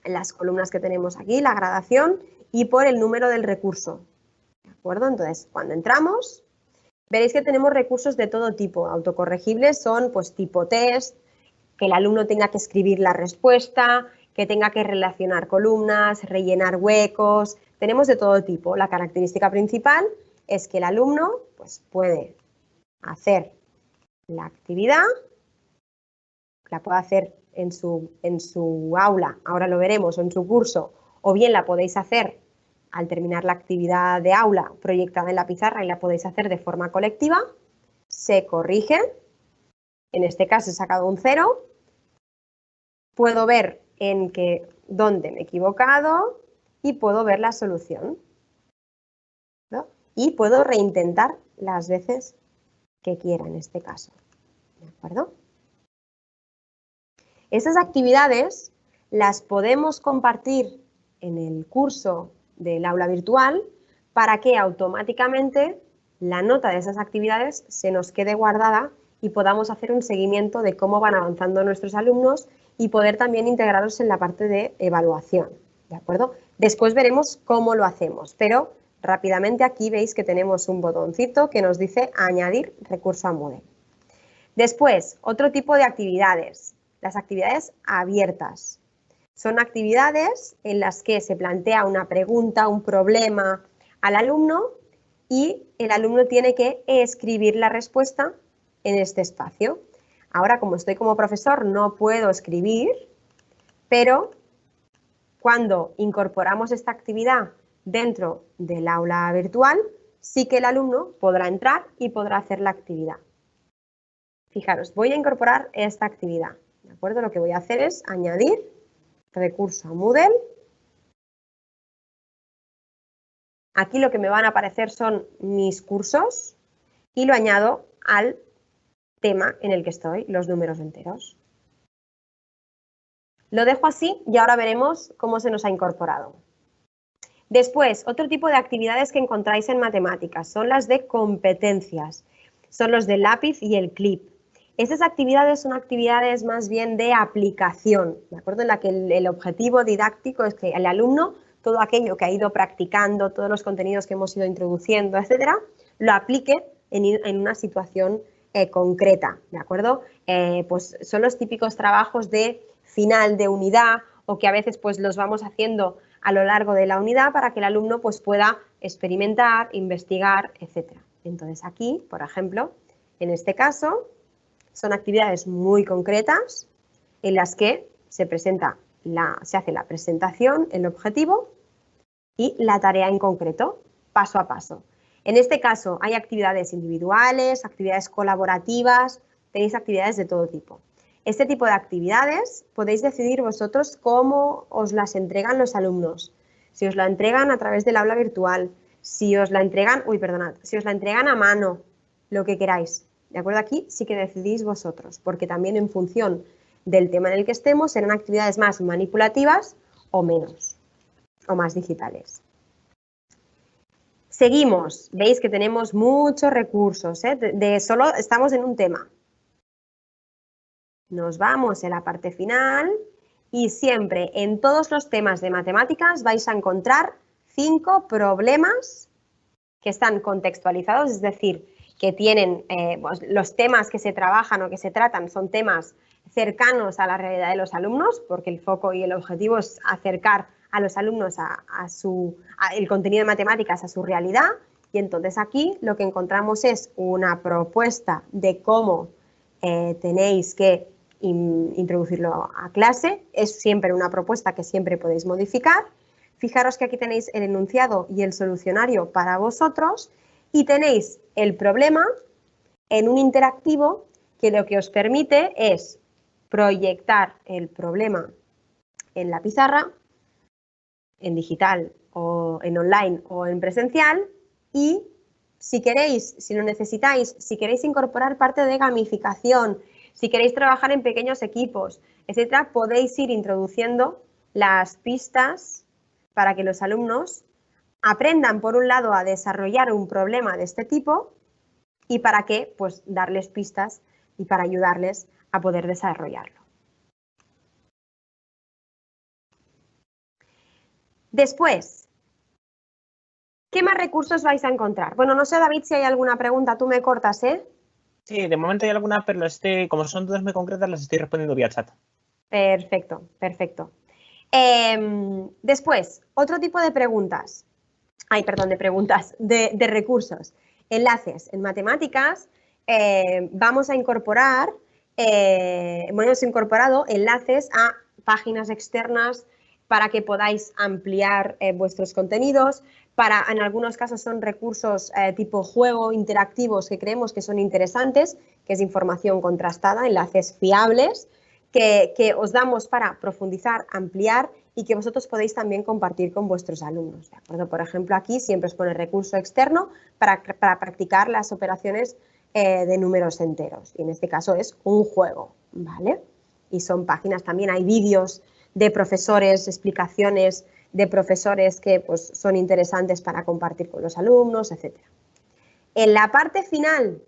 las columnas que tenemos aquí, la gradación, y por el número del recurso, ¿de acuerdo? Entonces, cuando entramos, veréis que tenemos recursos de todo tipo. Autocorregibles son pues tipo test, que el alumno tenga que escribir la respuesta, que tenga que relacionar columnas, rellenar huecos, tenemos de todo tipo. La característica principal es que el alumno pues, puede hacer la actividad, la puede hacer en su aula, ahora lo veremos, o en su curso, o bien la podéis hacer al terminar la actividad de aula proyectada en la pizarra y la podéis hacer de forma colectiva, se corrige, en este caso he sacado un 0, puedo ver dónde me he equivocado y puedo ver la solución, ¿no? Y puedo reintentar las veces que quiera en este caso, ¿de acuerdo? Esas actividades las podemos compartir en el curso del aula virtual para que automáticamente la nota de esas actividades se nos quede guardada y podamos hacer un seguimiento de cómo van avanzando nuestros alumnos y poder también integrarlos en la parte de evaluación, ¿de acuerdo? Después veremos cómo lo hacemos, pero rápidamente aquí veis que tenemos un botoncito que nos dice añadir recurso a Moodle. Después, otro tipo de actividades, las actividades abiertas. Son actividades en las que se plantea una pregunta, un problema al alumno y el alumno tiene que escribir la respuesta en este espacio. Ahora, como estoy como profesor, no puedo escribir, pero cuando incorporamos esta actividad dentro del aula virtual, sí que el alumno podrá entrar y podrá hacer la actividad. Fijaros, voy a incorporar esta actividad, ¿de acuerdo? Lo que voy a hacer es añadir recurso a Moodle. Aquí lo que me van a aparecer son mis cursos y lo añado al tema en el que estoy, los números enteros. Lo dejo así y ahora veremos cómo se nos ha incorporado. Después, otro tipo de actividades que encontráis en matemáticas son las de competencias. Son los del lápiz y el clip. Estas actividades son actividades más bien de aplicación, ¿de acuerdo? En la que el objetivo didáctico es que el alumno, todo aquello que ha ido practicando, todos los contenidos que hemos ido introduciendo, etcétera, lo aplique en una situación concreta, ¿de acuerdo? Pues son los típicos trabajos de final de unidad o que a veces pues los vamos haciendo a lo largo de la unidad para que el alumno pues pueda experimentar, investigar, etcétera. Entonces aquí, por ejemplo, en este caso, son actividades muy concretas en las que se hace la presentación, el objetivo y la tarea en concreto, paso a paso. En este caso hay actividades individuales, actividades colaborativas, tenéis actividades de todo tipo. Este tipo de actividades podéis decidir vosotros cómo os las entregan los alumnos. Si os la entregan a través del aula virtual, si os la entregan, si os la entregan a mano, lo que queráis. ¿De acuerdo? Aquí sí que decidís vosotros, porque también en función del tema en el que estemos serán actividades más manipulativas o menos, o más digitales. Seguimos, veis que tenemos muchos recursos, solo estamos en un tema. Nos vamos en la parte final y siempre en todos los temas de matemáticas vais a encontrar 5 problemas que están contextualizados, es decir, que tienen pues, los temas que se trabajan o que se tratan son temas cercanos a la realidad de los alumnos, porque el foco y el objetivo es acercar a los alumnos el contenido de matemáticas a su realidad. Y entonces aquí lo que encontramos es una propuesta de cómo tenéis que introducirlo a clase. Es siempre una propuesta que siempre podéis modificar. Fijaros que aquí tenéis el enunciado y el solucionario para vosotros y tenéis el problema en un interactivo que lo que os permite es proyectar el problema en la pizarra, en digital o en online o en presencial y si queréis, si lo necesitáis, si queréis incorporar parte de gamificación, si queréis trabajar en pequeños equipos, etcétera, podéis ir introduciendo las pistas para que los alumnos aprendan, por un lado, a desarrollar un problema de este tipo y para qué, pues darles pistas y para ayudarles a poder desarrollarlo. Después, ¿qué más recursos vais a encontrar? Bueno, no sé, David, si hay alguna pregunta, tú me cortas, ¿eh? Sí, de momento hay alguna, pero como son dudas muy concretas, las estoy respondiendo vía chat. Perfecto, perfecto. Después, otro tipo de preguntas. De recursos. Enlaces. En matemáticas vamos a incorporar, hemos incorporado enlaces a páginas externas para que podáis ampliar vuestros contenidos. En algunos casos son recursos tipo juego, interactivos, que creemos que son interesantes, que es información contrastada, enlaces fiables, que os damos para profundizar, ampliar y que vosotros podéis también compartir con vuestros alumnos, ¿de acuerdo? Por ejemplo, aquí siempre os pone recurso externo para practicar las operaciones de números enteros, y en este caso es un juego, ¿vale? Y son páginas también, hay vídeos de profesores, explicaciones de profesores que pues, son interesantes para compartir con los alumnos, etc. En la parte final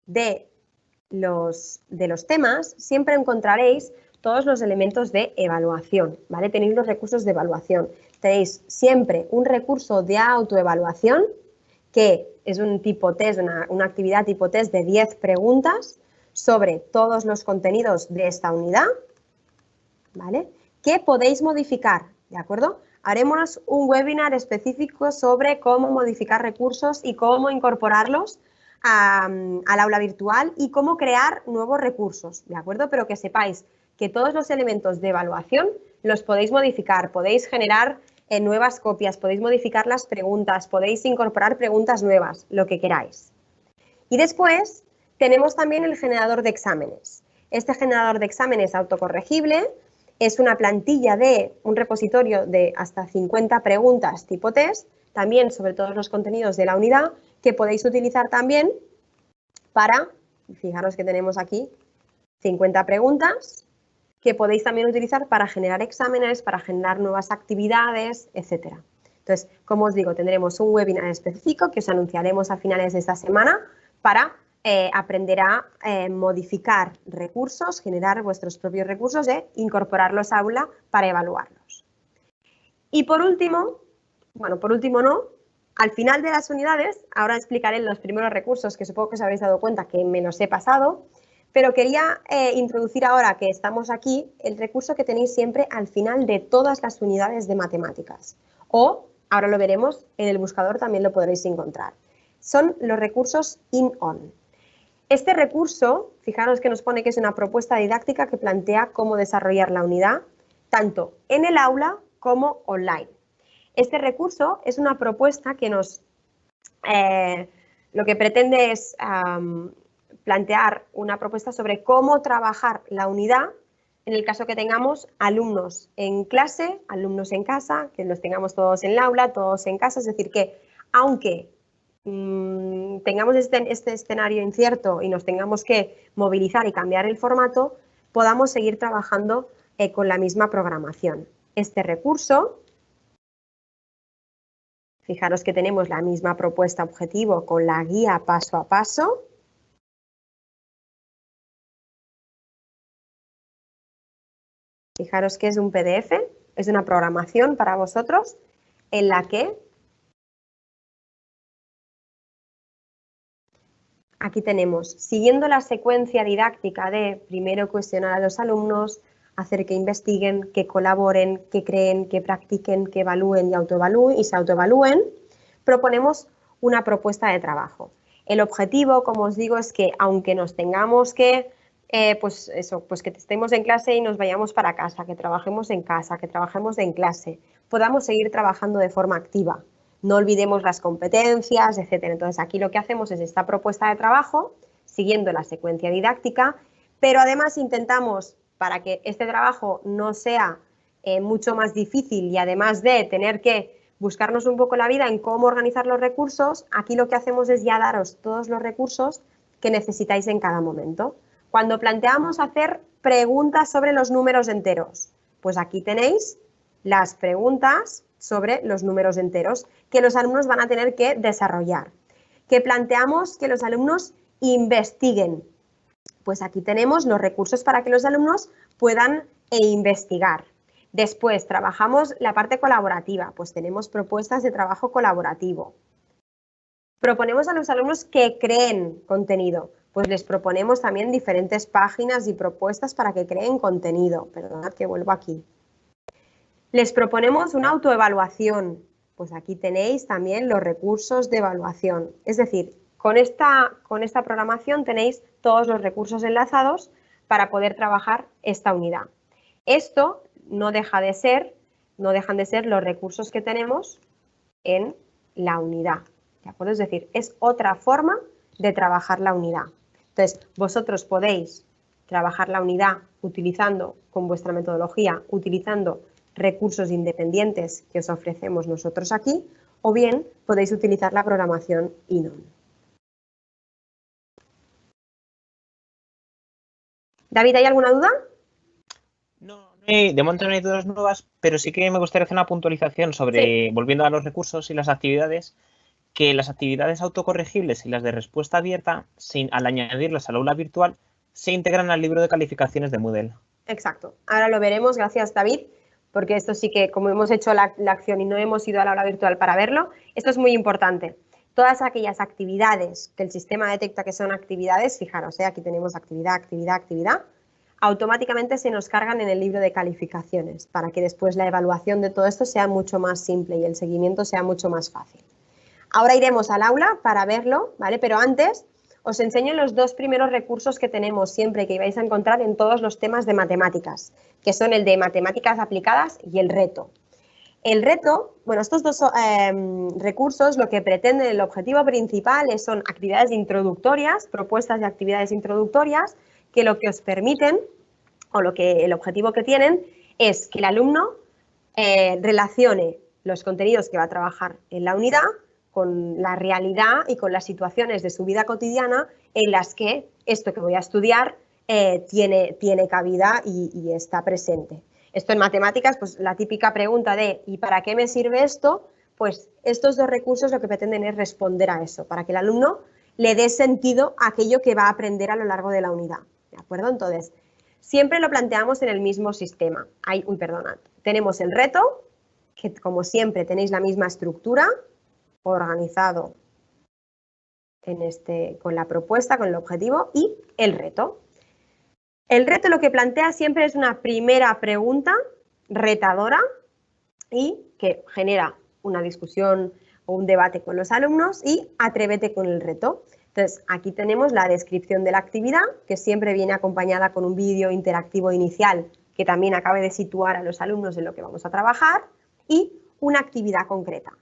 de los temas, siempre encontraréis todos los elementos de evaluación, ¿vale? Tenéis los recursos de evaluación. Tenéis siempre un recurso de autoevaluación, que es un tipo test, una actividad tipo test de 10 preguntas sobre todos los contenidos de esta unidad, ¿vale? Que podéis modificar, ¿de acuerdo? Haremos un webinar específico sobre cómo modificar recursos y cómo incorporarlos al aula virtual y cómo crear nuevos recursos, ¿de acuerdo? Pero que sepáis que todos los elementos de evaluación los podéis modificar, podéis generar nuevas copias, podéis modificar las preguntas, podéis incorporar preguntas nuevas, lo que queráis. Y después tenemos también el generador de exámenes. Este generador de exámenes autocorregible es una plantilla de un repositorio de hasta 50 preguntas tipo test, también sobre todos los contenidos de la unidad, que podéis utilizar también para, fijaros que tenemos aquí 50 preguntas, que podéis también utilizar para generar exámenes, para generar nuevas actividades, etc. Entonces, como os digo, tendremos un webinar específico que os anunciaremos a finales de esta semana para aprender a modificar recursos, generar vuestros propios recursos e incorporarlos a aula para evaluarlos. Y por último, bueno, por último no, al final de las unidades, ahora explicaré los primeros recursos que supongo que os habréis dado cuenta que me los he pasado, pero quería introducir ahora que estamos aquí el recurso que tenéis siempre al final de todas las unidades de matemáticas. O, ahora lo veremos, en el buscador también lo podréis encontrar. Son los recursos in-on. Este recurso, fijaros que nos pone que es una propuesta didáctica que plantea cómo desarrollar la unidad, tanto en el aula como online. Este recurso es una propuesta que nos lo que pretende es plantear una propuesta sobre cómo trabajar la unidad en el caso que tengamos alumnos en clase, alumnos en casa, que los tengamos todos en el aula, todos en casa, es decir que aunque tengamos este escenario incierto y nos tengamos que movilizar y cambiar el formato, podamos seguir trabajando con la misma programación. Este recurso, fijaros que tenemos la misma propuesta objetivo con la guía paso a paso. Fijaros que es un PDF, es una programación para vosotros en la que aquí tenemos, siguiendo la secuencia didáctica de primero cuestionar a los alumnos, hacer que investiguen, que colaboren, que creen, que practiquen, que evalúen y autoevalúen y se autoevalúen, proponemos una propuesta de trabajo. El objetivo, como os digo, es que aunque nos tengamos que, pues que estemos en clase y nos vayamos para casa, que trabajemos en casa, que trabajemos en clase, podamos seguir trabajando de forma activa. No olvidemos las competencias, etcétera. Entonces, aquí lo que hacemos es esta propuesta de trabajo, siguiendo la secuencia didáctica, pero además intentamos, para que este trabajo no sea mucho más difícil y además de tener que buscarnos un poco la vida en cómo organizar los recursos, aquí lo que hacemos es ya daros todos los recursos que necesitáis en cada momento. Cuando planteamos hacer preguntas sobre los números enteros, pues aquí tenéis las preguntas sobre los números enteros que los alumnos van a tener que desarrollar. Que planteamos que los alumnos investiguen, pues aquí tenemos los recursos para que los alumnos puedan investigar. Después trabajamos la parte colaborativa, pues tenemos propuestas de trabajo colaborativo. Proponemos a los alumnos que creen contenido, pues les proponemos también diferentes páginas y propuestas para que creen contenido. Perdonad que vuelvo aquí. Les proponemos una autoevaluación, pues aquí tenéis también los recursos de evaluación. Es decir, con esta programación tenéis todos los recursos enlazados para poder trabajar esta unidad. Esto no dejan de ser los recursos que tenemos en la unidad, ¿de acuerdo? Es decir, es otra forma de trabajar la unidad. Entonces, vosotros podéis trabajar la unidad utilizando, con vuestra metodología, utilizando recursos independientes que os ofrecemos nosotros aquí, o bien podéis utilizar la programación Inon. David, ¿hay alguna duda? No, de momento no hay dudas nuevas, pero sí que me gustaría hacer una puntualización sobre, sí, volviendo a los recursos y las actividades, que las actividades autocorregibles y las de respuesta abierta, al añadirlas al aula virtual, se integran al libro de calificaciones de Moodle. Exacto. Ahora lo veremos, gracias David, porque esto sí que, como hemos hecho la acción y no hemos ido a la aula virtual para verlo, esto es muy importante. Todas aquellas actividades que el sistema detecta que son actividades, fijaros, aquí tenemos actividad, actividad, actividad, automáticamente se nos cargan en el libro de calificaciones para que después la evaluación de todo esto sea mucho más simple y el seguimiento sea mucho más fácil. Ahora iremos al aula para verlo, ¿vale? Pero antes os enseño los dos primeros recursos que tenemos siempre, que vais a encontrar en todos los temas de matemáticas, que son el de matemáticas aplicadas y el reto. El reto, bueno, estos dos recursos lo que pretenden, el objetivo principal son actividades introductorias, propuestas de actividades introductorias, que lo que os permiten, o el objetivo que tienen, es que el alumno relacione los contenidos que va a trabajar en la unidad con la realidad y con las situaciones de su vida cotidiana en las que esto que voy a estudiar tiene cabida y está presente. Esto en matemáticas, pues la típica pregunta de ¿y para qué me sirve esto? Pues estos dos recursos lo que pretenden es responder a eso, para que el alumno le dé sentido a aquello que va a aprender a lo largo de la unidad, ¿de acuerdo? Entonces, siempre lo planteamos en el mismo sistema. Tenemos el reto, que como siempre tenéis la misma estructura, organizado con la propuesta, con el objetivo, y el reto. El reto lo que plantea siempre es una primera pregunta retadora y que genera una discusión o un debate con los alumnos y atrévete con el reto. Entonces, aquí tenemos la descripción de la actividad, que siempre viene acompañada con un vídeo interactivo inicial que también acabe de situar a los alumnos en lo que vamos a trabajar, y una actividad concreta.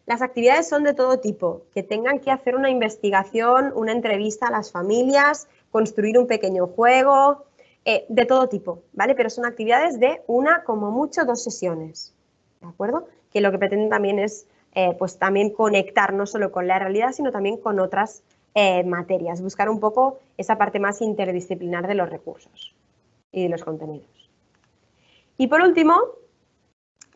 Las actividades son de todo tipo, que tengan que hacer una investigación, una entrevista a las familias, construir un pequeño juego, de todo tipo, ¿vale? Pero son actividades de una, como mucho, 2 sesiones, ¿de acuerdo? Que lo que pretenden también es, pues también conectar no solo con la realidad, sino también con otras materias, buscar un poco esa parte más interdisciplinar de los recursos y de los contenidos. Y por último,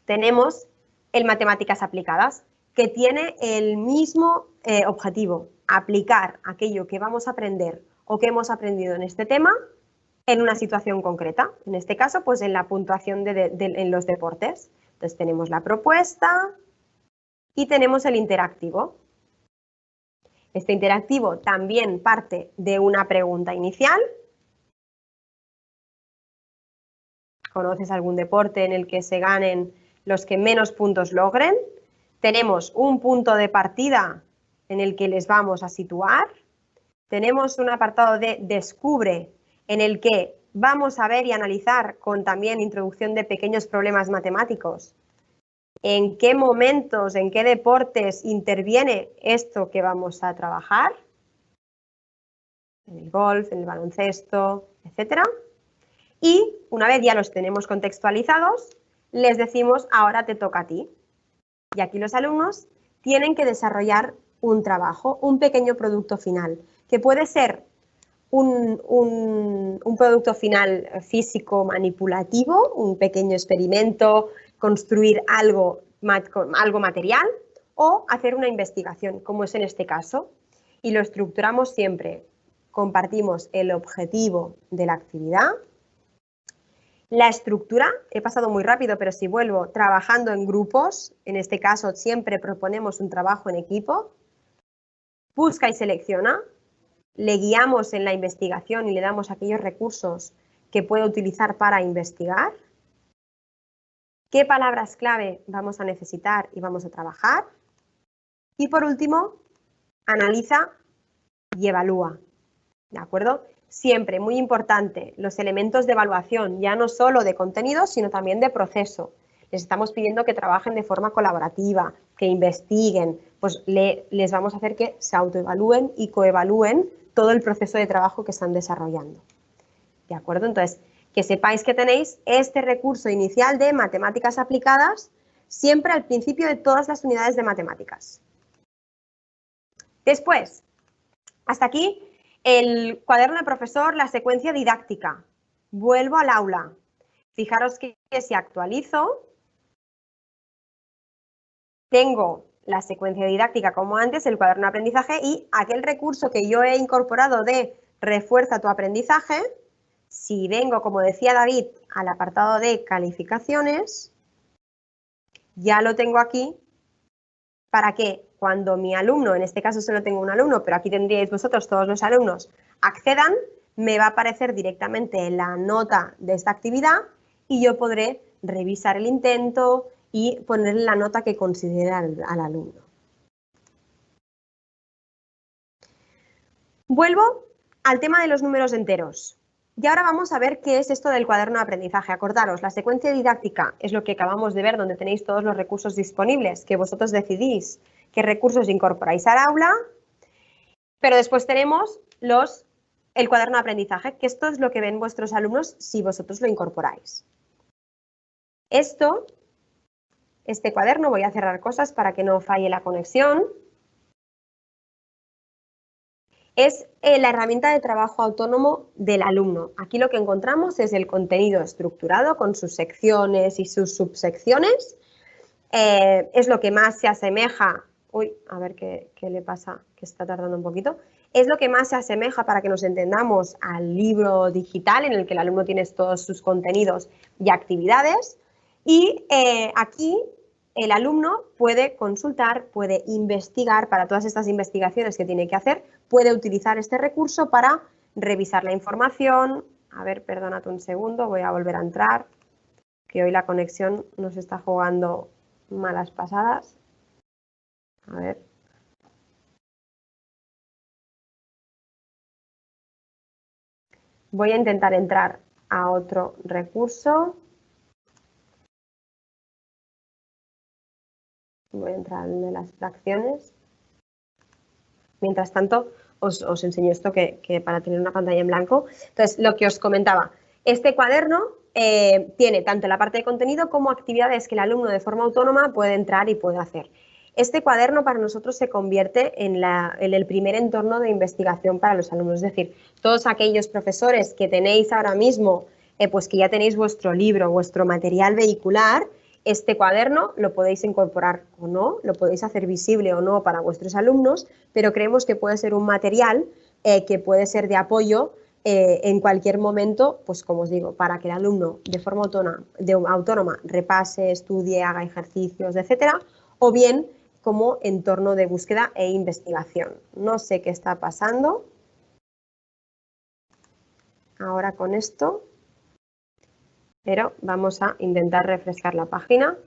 tenemos el matemáticas aplicadas, que tiene el mismo objetivo, aplicar aquello que vamos a aprender o que hemos aprendido en este tema en una situación concreta. En este caso, pues en la puntuación en los deportes. Entonces tenemos la propuesta y tenemos el interactivo. Este interactivo también parte de una pregunta inicial. ¿Conoces algún deporte en el que se ganen los que menos puntos logren? Tenemos un punto de partida en el que les vamos a situar. Tenemos un apartado de descubre en el que vamos a ver y analizar con también introducción de pequeños problemas matemáticos en qué momentos, en qué deportes interviene esto que vamos a trabajar, en el golf, en el baloncesto, etcétera. Y una vez ya los tenemos contextualizados, les decimos, ahora te toca a ti. Y aquí los alumnos tienen que desarrollar un trabajo, un pequeño producto final, que puede ser un producto final físico manipulativo, un pequeño experimento, construir algo material o hacer una investigación, como es en este caso. Y lo estructuramos siempre. Compartimos el objetivo de la actividad. La estructura, he pasado muy rápido, pero si vuelvo, trabajando en grupos, en este caso siempre proponemos un trabajo en equipo. Busca y selecciona. Le guiamos en la investigación y le damos aquellos recursos que puede utilizar para investigar. ¿Qué palabras clave vamos a necesitar y vamos a trabajar? Y por último, analiza y evalúa. ¿De acuerdo? Siempre, muy importante, los elementos de evaluación, ya no solo de contenido, sino también de proceso. Les estamos pidiendo que trabajen de forma colaborativa, que investiguen, pues les vamos a hacer que se autoevalúen y coevalúen todo el proceso de trabajo que están desarrollando. ¿De acuerdo? Entonces, que sepáis que tenéis este recurso inicial de matemáticas aplicadas siempre al principio de todas las unidades de matemáticas. Después, hasta aquí el cuaderno de profesor, la secuencia didáctica. Vuelvo al aula. Fijaros que si actualizo, tengo la secuencia didáctica como antes, el cuaderno de aprendizaje y aquel recurso que yo he incorporado de refuerza tu aprendizaje. Si vengo, como decía David, al apartado de calificaciones, ya lo tengo aquí para que cuando mi alumno, en este caso solo tengo un alumno, pero aquí tendríais vosotros todos los alumnos, accedan, me va a aparecer directamente la nota de esta actividad y yo podré revisar el intento y ponerle la nota que considera al alumno. Vuelvo al tema de los números enteros. Y ahora vamos a ver qué es esto del cuaderno de aprendizaje. Acordaros, la secuencia didáctica es lo que acabamos de ver, donde tenéis todos los recursos disponibles, que vosotros decidís qué recursos incorporáis al aula, pero después tenemos el cuaderno de aprendizaje, que esto es lo que ven vuestros alumnos si vosotros lo incorporáis. Este cuaderno, voy a cerrar cosas para que no falle la conexión. Es la herramienta de trabajo autónomo del alumno. Aquí lo que encontramos es el contenido estructurado con sus secciones y sus subsecciones. Es lo que más se asemeja... Uy, a ver qué le pasa, que está tardando un poquito. Es lo que más se asemeja, para que nos entendamos, al libro digital en el que el alumno tiene todos sus contenidos y actividades. Y aquí el alumno puede consultar, puede investigar para todas estas investigaciones que tiene que hacer, puede utilizar este recurso para revisar la información. A ver, perdónate un segundo, voy a volver a entrar, que hoy la conexión nos está jugando malas pasadas. A ver. Voy a intentar entrar a otro recurso. Voy a entrar en el de las fracciones. Mientras tanto, os enseño esto que para tener una pantalla en blanco. Entonces, lo que os comentaba, este cuaderno tiene tanto la parte de contenido como actividades que el alumno de forma autónoma puede entrar y puede hacer. Este cuaderno para nosotros se convierte en el primer entorno de investigación para los alumnos. Es decir, todos aquellos profesores que tenéis ahora mismo, pues que ya tenéis vuestro libro, vuestro material vehicular, este cuaderno lo podéis incorporar o no, lo podéis hacer visible o no para vuestros alumnos, pero creemos que puede ser un material que puede ser de apoyo en cualquier momento, pues como os digo, para que el alumno de forma autónoma repase, estudie, haga ejercicios, etcétera, o bien como entorno de búsqueda e investigación. No sé qué está pasando ahora con esto, pero vamos a intentar refrescar la página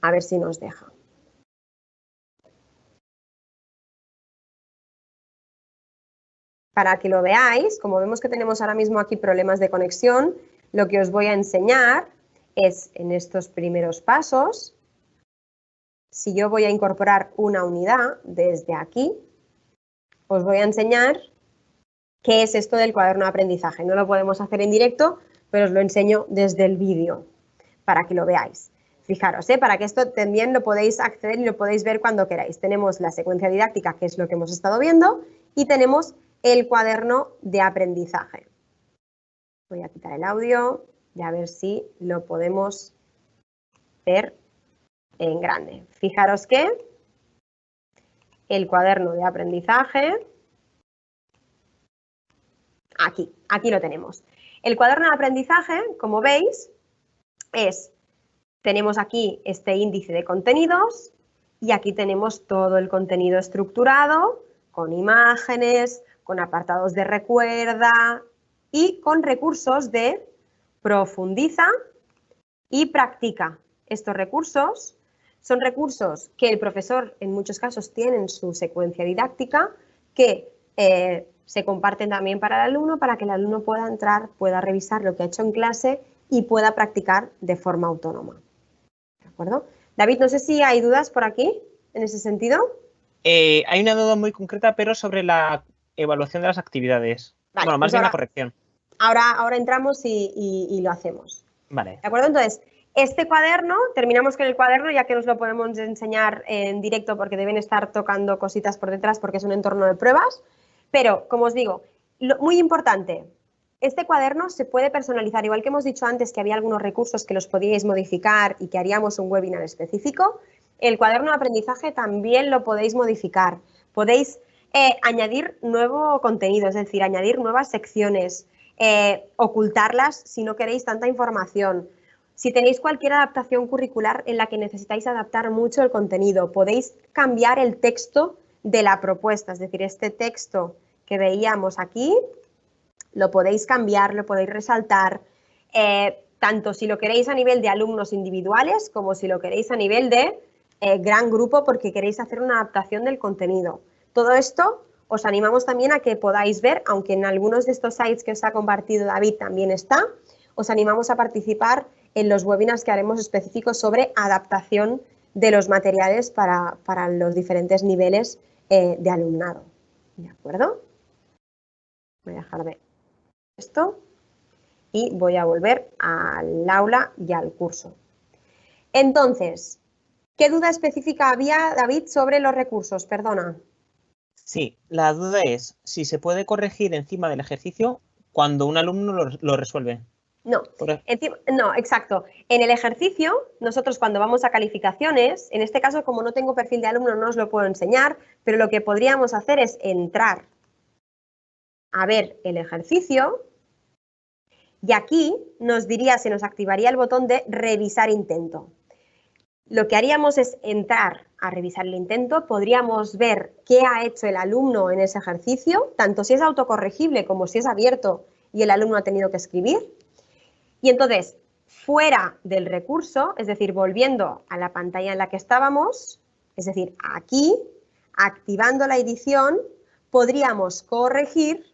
a ver si nos deja. Para que lo veáis, como vemos que tenemos ahora mismo aquí problemas de conexión, lo que os voy a enseñar es en estos primeros pasos, si yo voy a incorporar una unidad desde aquí, os voy a enseñar qué es esto del cuaderno de aprendizaje. No lo podemos hacer en directo, pero os lo enseño desde el vídeo para que lo veáis. Fijaros, para que esto también lo podéis acceder y lo podéis ver cuando queráis. Tenemos la secuencia didáctica, que es lo que hemos estado viendo, y tenemos el cuaderno de aprendizaje. Voy a quitar el audio y a ver si lo podemos ver en grande. Fijaros que el cuaderno de aprendizaje, aquí lo tenemos. El cuaderno de aprendizaje, como veis, tenemos aquí este índice de contenidos y aquí tenemos todo el contenido estructurado, con imágenes, con apartados de recuerda y con recursos de profundiza y practica. Estos recursos son recursos que el profesor en muchos casos tiene en su secuencia didáctica, que se comparten también para el alumno, para que el alumno pueda entrar, pueda revisar lo que ha hecho en clase y pueda practicar de forma autónoma. ¿De acuerdo? David, no sé si hay dudas por aquí en ese sentido. Hay una duda muy concreta, pero sobre la evaluación de las actividades. Vale, bueno, más pues bien ahora, la corrección. Ahora entramos y lo hacemos. Vale. ¿De acuerdo? Entonces, este cuaderno, terminamos con el cuaderno, ya que nos lo podemos enseñar en directo porque deben estar tocando cositas por detrás porque es un entorno de pruebas. Pero, como os digo, muy importante, este cuaderno se puede personalizar, igual que hemos dicho antes que había algunos recursos que los podíais modificar y que haríamos un webinar específico, el cuaderno de aprendizaje también lo podéis modificar. Podéis añadir nuevo contenido, es decir, añadir nuevas secciones, ocultarlas si no queréis tanta información. Si tenéis cualquier adaptación curricular en la que necesitáis adaptar mucho el contenido, podéis cambiar el texto de la propuesta, es decir, este texto que veíamos aquí, lo podéis cambiar, lo podéis resaltar, tanto si lo queréis a nivel de alumnos individuales como si lo queréis a nivel de gran grupo porque queréis hacer una adaptación del contenido. Todo esto os animamos también a que podáis ver, aunque en algunos de estos sites que os ha compartido David también está, os animamos a participar en los webinars que haremos específicos sobre adaptación de los materiales para los diferentes niveles de alumnado. ¿De acuerdo? Voy a dejar de esto y voy a volver al aula y al curso. Entonces, ¿qué duda específica había, David, sobre los recursos? Perdona. Sí, la duda es si se puede corregir encima del ejercicio cuando un alumno lo resuelve. No, no, exacto. En el ejercicio, nosotros cuando vamos a calificaciones, en este caso, como no tengo perfil de alumno, no os lo puedo enseñar, pero lo que podríamos hacer es entrar a ver el ejercicio y aquí nos diría, se nos activaría el botón de revisar intento. Lo que haríamos es entrar a revisar el intento, podríamos ver qué ha hecho el alumno en ese ejercicio, tanto si es autocorregible como si es abierto y el alumno ha tenido que escribir. Y entonces, fuera del recurso, es decir, volviendo a la pantalla en la que estábamos, es decir, aquí, activando la edición, podríamos corregir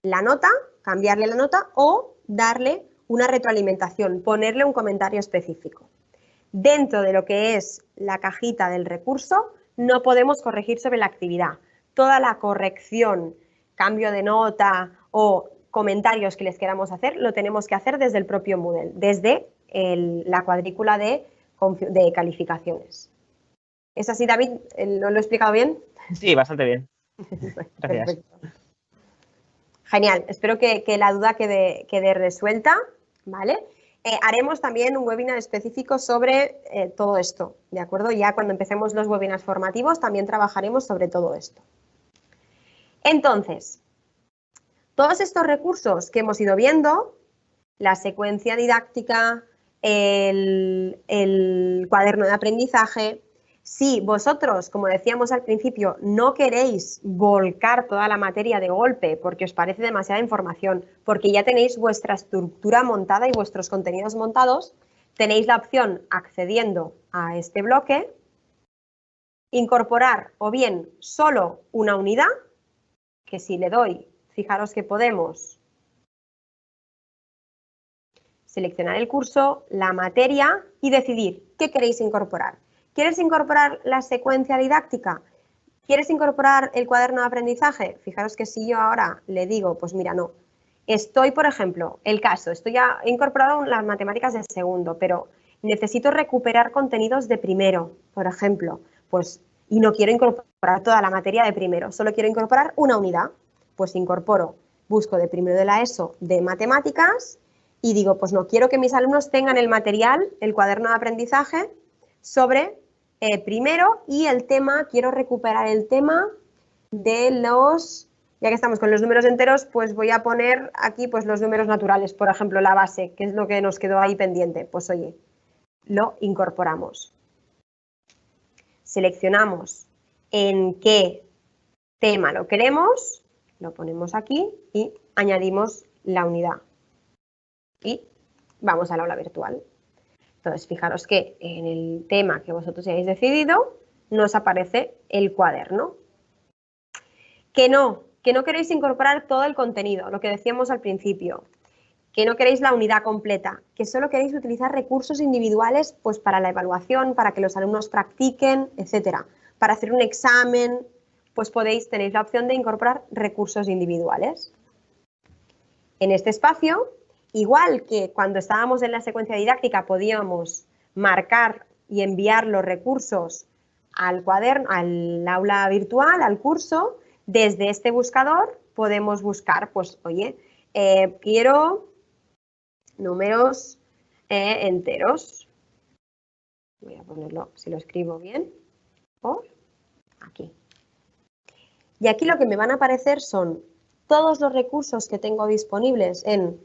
la nota, cambiarle la nota o darle una retroalimentación, ponerle un comentario específico. Dentro de lo que es la cajita del recurso, no podemos corregir sobre la actividad. Toda la corrección, cambio de nota o comentarios que les queramos hacer, lo tenemos que hacer desde el propio Moodle, desde la cuadrícula de calificaciones. ¿Es así, David? ¿Lo he explicado bien? Sí, bastante bien. Gracias. Perfecto. Genial, espero que la duda quede resuelta, ¿vale? Haremos también un webinar específico sobre todo esto, ¿de acuerdo? Ya cuando empecemos los webinars formativos también trabajaremos sobre todo esto. Entonces, Todos estos recursos que hemos ido viendo, la secuencia didáctica, el cuaderno de aprendizaje, si vosotros, como decíamos al principio, no queréis volcar toda la materia de golpe porque os parece demasiada información, porque ya tenéis vuestra estructura montada y vuestros contenidos montados, tenéis la opción, accediendo a este bloque, incorporar o bien solo una unidad, que si le doy, fijaros que podemos seleccionar el curso, la materia y decidir qué queréis incorporar. ¿Quieres incorporar la secuencia didáctica? ¿Quieres incorporar el cuaderno de aprendizaje? Fijaros que si yo ahora le digo, pues mira, no. Estoy, por ejemplo, he incorporado las matemáticas de segundo, pero necesito recuperar contenidos de primero, por ejemplo, pues, y no quiero incorporar toda la materia de primero, solo quiero incorporar una unidad, pues busco de primero de la ESO de matemáticas y digo, pues no quiero que mis alumnos tengan el material, el cuaderno de aprendizaje, sobre primero y el tema, quiero recuperar el tema de los, ya que estamos con los números enteros, pues voy a poner aquí pues los números naturales, por ejemplo, la base, que es lo que nos quedó ahí pendiente. Pues oye, lo incorporamos. Seleccionamos en qué tema lo queremos, lo ponemos aquí y añadimos la unidad. Y vamos al aula virtual. Entonces, fijaros que en el tema que vosotros hayáis decidido, nos aparece el cuaderno. Que no queréis incorporar todo el contenido, lo que decíamos al principio. Que no queréis la unidad completa, que solo queréis utilizar recursos individuales pues para la evaluación, para que los alumnos practiquen, etcétera. Para hacer un examen, pues tenéis la opción de incorporar recursos individuales. En este espacio, igual que cuando estábamos en la secuencia didáctica podíamos marcar y enviar los recursos al cuaderno, al aula virtual, al curso, desde este buscador podemos buscar, pues oye, quiero números enteros. Voy a ponerlo, si lo escribo bien, por aquí. Y aquí lo que me van a aparecer son todos los recursos que tengo disponibles en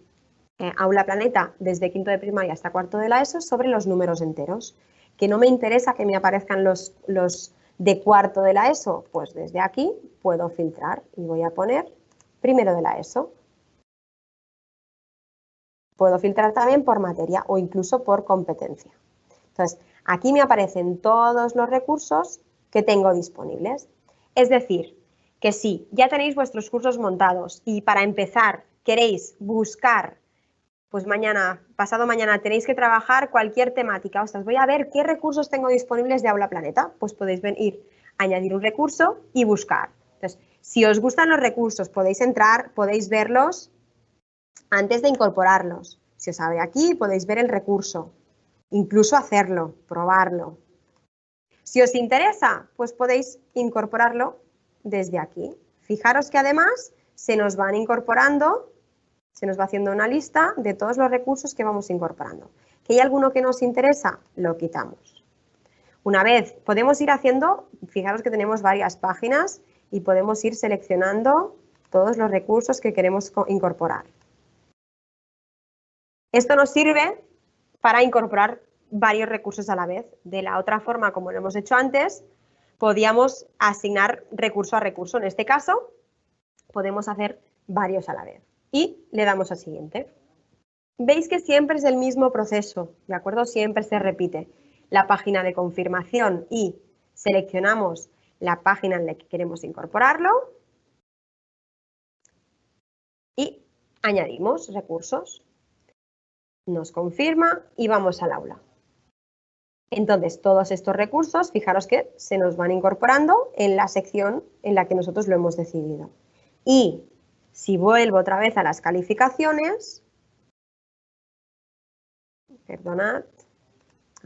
Aula Planeta desde quinto de primaria hasta cuarto de la ESO sobre los números enteros. Que no me interesa que me aparezcan los de cuarto de la ESO, pues desde aquí puedo filtrar y voy a poner primero de la ESO. Puedo filtrar también por materia o incluso por competencia. Entonces, aquí me aparecen todos los recursos que tengo disponibles. Es decir, que si ya tenéis vuestros cursos montados y para empezar queréis buscar, pues mañana, pasado mañana tenéis que trabajar cualquier temática, ostras, voy a ver qué recursos tengo disponibles de Aula Planeta, pues podéis venir, añadir un recurso y buscar. Entonces, si os gustan los recursos, podéis entrar, podéis verlos antes de incorporarlos. Si os abre aquí, podéis ver el recurso, incluso hacerlo, probarlo. Si os interesa, pues podéis incorporarlo desde aquí. Fijaros que además se nos van incorporando, se nos va haciendo una lista de todos los recursos que vamos incorporando. ¿Que hay alguno que nos interesa? Lo quitamos. Una vez podemos ir haciendo, fijaros que tenemos varias páginas y podemos ir seleccionando todos los recursos que queremos incorporar. Esto nos sirve para incorporar varios recursos a la vez. De la otra forma, como lo hemos hecho antes, podíamos asignar recurso a recurso. En este caso, podemos hacer varios a la vez. Y le damos a siguiente. Veis que siempre es el mismo proceso, ¿de acuerdo? Siempre se repite. La página de confirmación y seleccionamos la página en la que queremos incorporarlo y añadimos recursos. Nos confirma y vamos al aula. Entonces, todos estos recursos, fijaros que se nos van incorporando en la sección en la que nosotros lo hemos decidido. Y si vuelvo otra vez a las calificaciones, perdonad,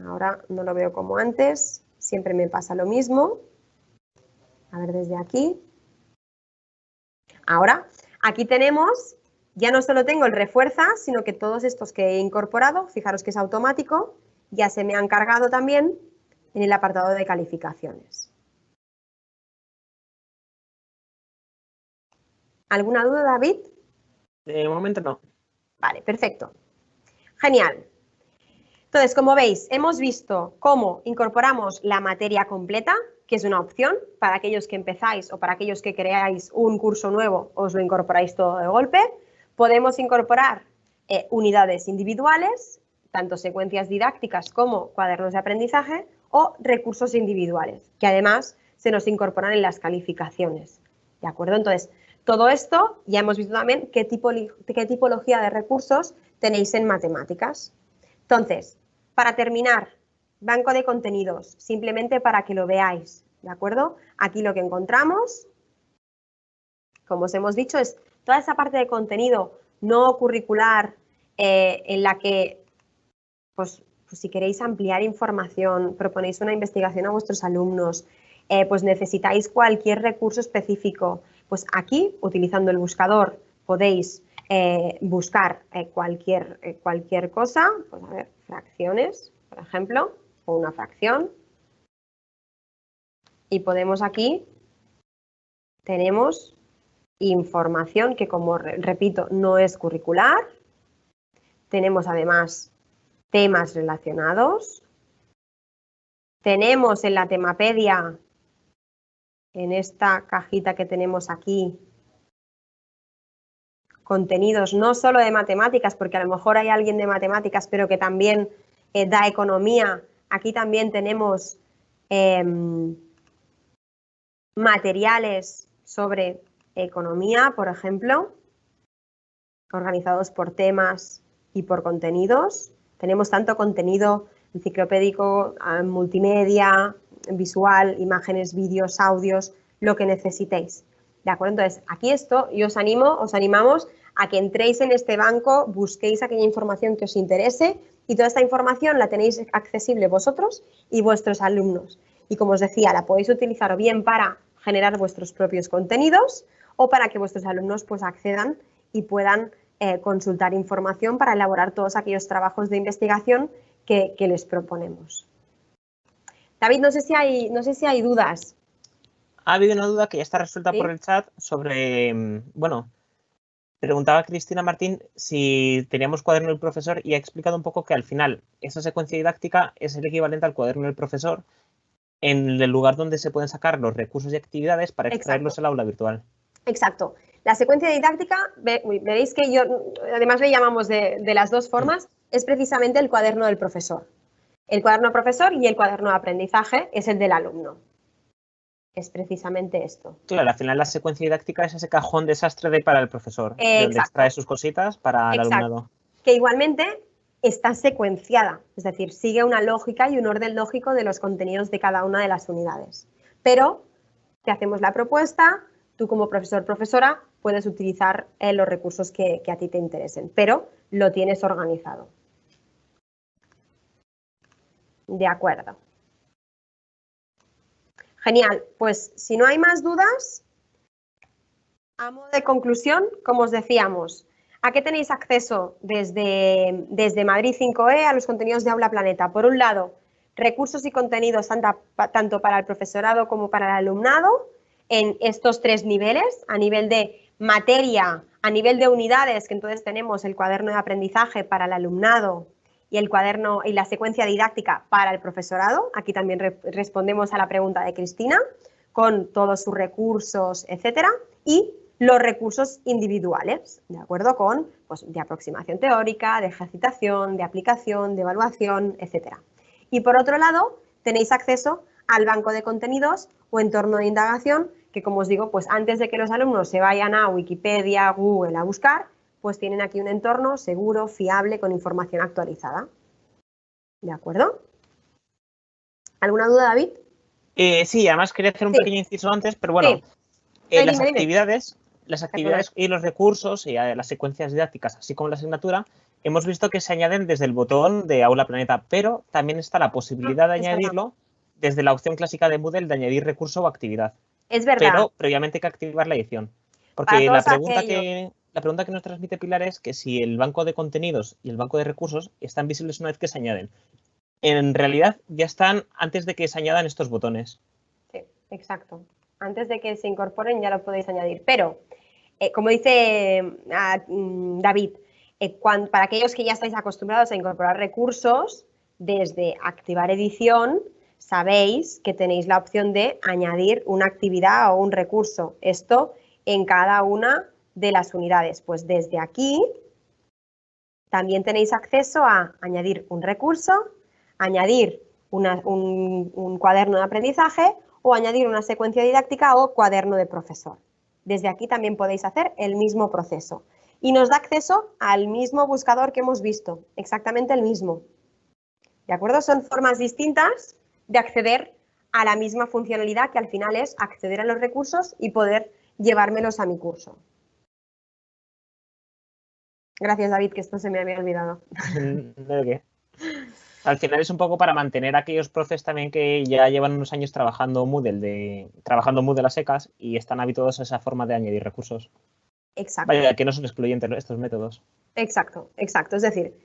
ahora no lo veo como antes, siempre me pasa lo mismo. A ver, desde aquí. Ahora, aquí tenemos, ya no solo tengo el refuerza, sino que todos estos que he incorporado, fijaros que es automático, ya se me han cargado también en el apartado de calificaciones. ¿Alguna duda, David? De momento no. Vale, perfecto. Genial. Entonces, como veis, hemos visto cómo incorporamos la materia completa, que es una opción para aquellos que empezáis o para aquellos que creáis un curso nuevo, os lo incorporáis todo de golpe. Podemos incorporar unidades individuales, tanto secuencias didácticas como cuadernos de aprendizaje, o recursos individuales, que además se nos incorporan en las calificaciones. ¿De acuerdo? Entonces, todo esto ya hemos visto también qué tipología de recursos tenéis en matemáticas. Entonces, para terminar, banco de contenidos, simplemente para que lo veáis, ¿de acuerdo? Aquí lo que encontramos, como os hemos dicho, es toda esa parte de contenido no curricular en la que, pues si queréis ampliar información, proponéis una investigación a vuestros alumnos, pues necesitáis cualquier recurso específico, pues aquí, utilizando el buscador, podéis buscar cualquier cosa, pues a ver, fracciones, por ejemplo, o una fracción, y podemos aquí, tenemos información que, como repito, no es curricular, tenemos además temas relacionados, tenemos en la Temapedia, en esta cajita que tenemos aquí, contenidos no solo de matemáticas, porque a lo mejor hay alguien de matemáticas, pero que también da economía. Aquí también tenemos materiales sobre economía, por ejemplo, organizados por temas y por contenidos. Tenemos tanto contenido enciclopédico, multimedia, visual, imágenes, vídeos, audios, lo que necesitéis. ¿De acuerdo? Entonces, aquí esto, yo os animamos a que entréis en este banco, busquéis aquella información que os interese y toda esta información la tenéis accesible vosotros y vuestros alumnos. Y como os decía, la podéis utilizar o bien para generar vuestros propios contenidos o para que vuestros alumnos pues accedan y puedan consultar información para elaborar todos aquellos trabajos de investigación que les proponemos. David, no sé si hay dudas. Ha habido una duda que ya está resuelta ¿Sí? por el chat sobre, bueno, preguntaba Cristina Martín si teníamos cuaderno del profesor y ha explicado un poco que al final esa secuencia didáctica es el equivalente al cuaderno del profesor en el lugar donde se pueden sacar los recursos y actividades para extraerlos al aula virtual. Exacto. La secuencia didáctica, veréis que yo, además le llamamos de las dos formas, es precisamente el cuaderno del profesor. El cuaderno profesor y el cuaderno de aprendizaje es el del alumno. Es precisamente esto. Claro, al final la secuencia didáctica es ese cajón desastre para el profesor, de donde extrae sus cositas para el alumnado. Que igualmente está secuenciada, es decir, sigue una lógica y un orden lógico de los contenidos de cada una de las unidades. Pero te hacemos la propuesta, tú como profesor, profesora, puedes utilizar los recursos que a ti te interesen, pero lo tienes organizado. De acuerdo. Genial, pues si no hay más dudas, a modo de conclusión, como os decíamos, ¿a qué tenéis acceso desde Madrid 5E a los contenidos de Aula Planeta? Por un lado, recursos y contenidos tanto para el profesorado como para el alumnado en estos tres niveles, a nivel de materia, a nivel de unidades, que entonces tenemos el cuaderno de aprendizaje para el alumnado y el cuaderno y la secuencia didáctica para el profesorado. Aquí también respondemos a la pregunta de Cristina con todos sus recursos, etcétera, y los recursos individuales, ¿de acuerdo? Con, pues, de aproximación teórica, de ejercitación, de aplicación, de evaluación, etcétera. Y por otro lado, tenéis acceso al banco de contenidos o entorno de indagación, que como os digo, pues antes de que los alumnos se vayan a Wikipedia, Google a buscar, pues tienen aquí un entorno seguro, fiable, con información actualizada. ¿De acuerdo? ¿Alguna duda, David? Sí, además quería hacer un pequeño inciso antes, pero bueno, las actividades y los recursos y las secuencias didácticas, así como la asignatura, hemos visto que se añaden desde el botón de Aula Planeta, pero también está la posibilidad de añadirlo desde la opción clásica de Moodle de añadir recurso o actividad. Es verdad. Pero previamente hay que activar la edición. Porque la pregunta que nos transmite Pilar es que si el banco de contenidos y el banco de recursos están visibles una vez que se añaden. En realidad ya están antes de que se añadan estos botones. Sí, exacto. Antes de que se incorporen ya lo podéis añadir. Pero como dice David, para aquellos que ya estáis acostumbrados a incorporar recursos, desde activar edición, sabéis que tenéis la opción de añadir una actividad o un recurso. Esto en cada una de las unidades. Pues desde aquí también tenéis acceso a añadir un recurso, añadir un cuaderno de aprendizaje o añadir una secuencia didáctica o cuaderno de profesor. Desde aquí también podéis hacer el mismo proceso. Y nos da acceso al mismo buscador que hemos visto, exactamente el mismo. ¿De acuerdo? Son formas distintas de acceder a la misma funcionalidad, que al final es acceder a los recursos y poder llevármelos a mi curso. Gracias, David, que esto se me había olvidado. ¿De qué? Al final es un poco para mantener a aquellos profes también que ya llevan unos años trabajando Moodle a secas y están habituados a esa forma de añadir recursos. Exacto. Vaya, que no son excluyentes estos métodos. Exacto, exacto. Es decir,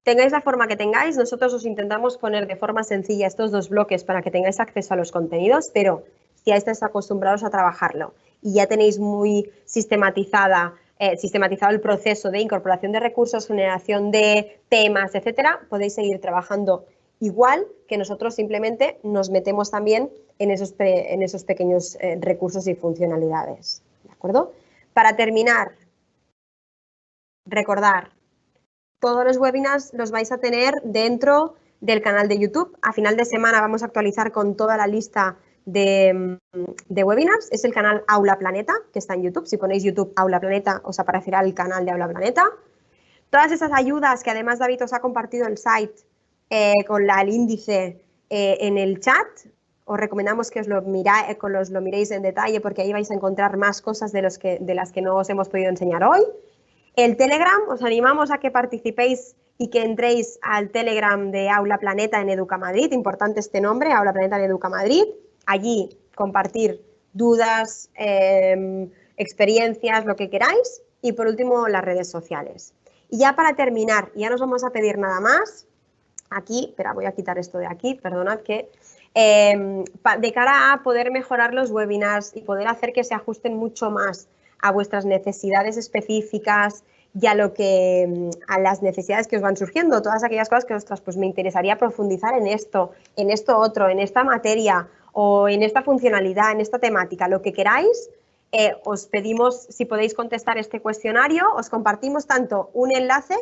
tengáis la forma que tengáis, nosotros os intentamos poner de forma sencilla estos dos bloques para que tengáis acceso a los contenidos, pero si ya estáis acostumbrados a trabajarlo y ya tenéis muy sistematizado el proceso de incorporación de recursos, generación de temas, etcétera, podéis seguir trabajando igual que nosotros, simplemente nos metemos también en esos pequeños recursos y funcionalidades. ¿De acuerdo? Para terminar, recordar, todos los webinars los vais a tener dentro del canal de YouTube. A final de semana vamos a actualizar con toda la lista de webinars. Es el canal Aula Planeta, que está en YouTube. Si ponéis YouTube Aula Planeta, os aparecerá el canal de Aula Planeta. Todas esas ayudas que además David os ha compartido el site con el índice en el chat, os recomendamos que os lo miréis en detalle, porque ahí vais a encontrar más cosas de las que no os hemos podido enseñar hoy. El Telegram, os animamos a que participéis y que entréis al Telegram de Aula Planeta en Educamadrid. Importante este nombre, Aula Planeta en Educamadrid. Allí compartir dudas, experiencias, lo que queráis. Y por último, las redes sociales. Y ya para terminar, ya no os vamos a pedir nada más. Aquí, espera, voy a quitar esto de aquí, perdonad que... de cara a poder mejorar los webinars y poder hacer que se ajusten mucho más a vuestras necesidades específicas y a las necesidades que os van surgiendo, todas aquellas cosas que, ostras, pues me interesaría profundizar en esto otro, en esta materia o en esta funcionalidad, en esta temática, lo que queráis, os pedimos si podéis contestar este cuestionario. Os compartimos tanto un enlace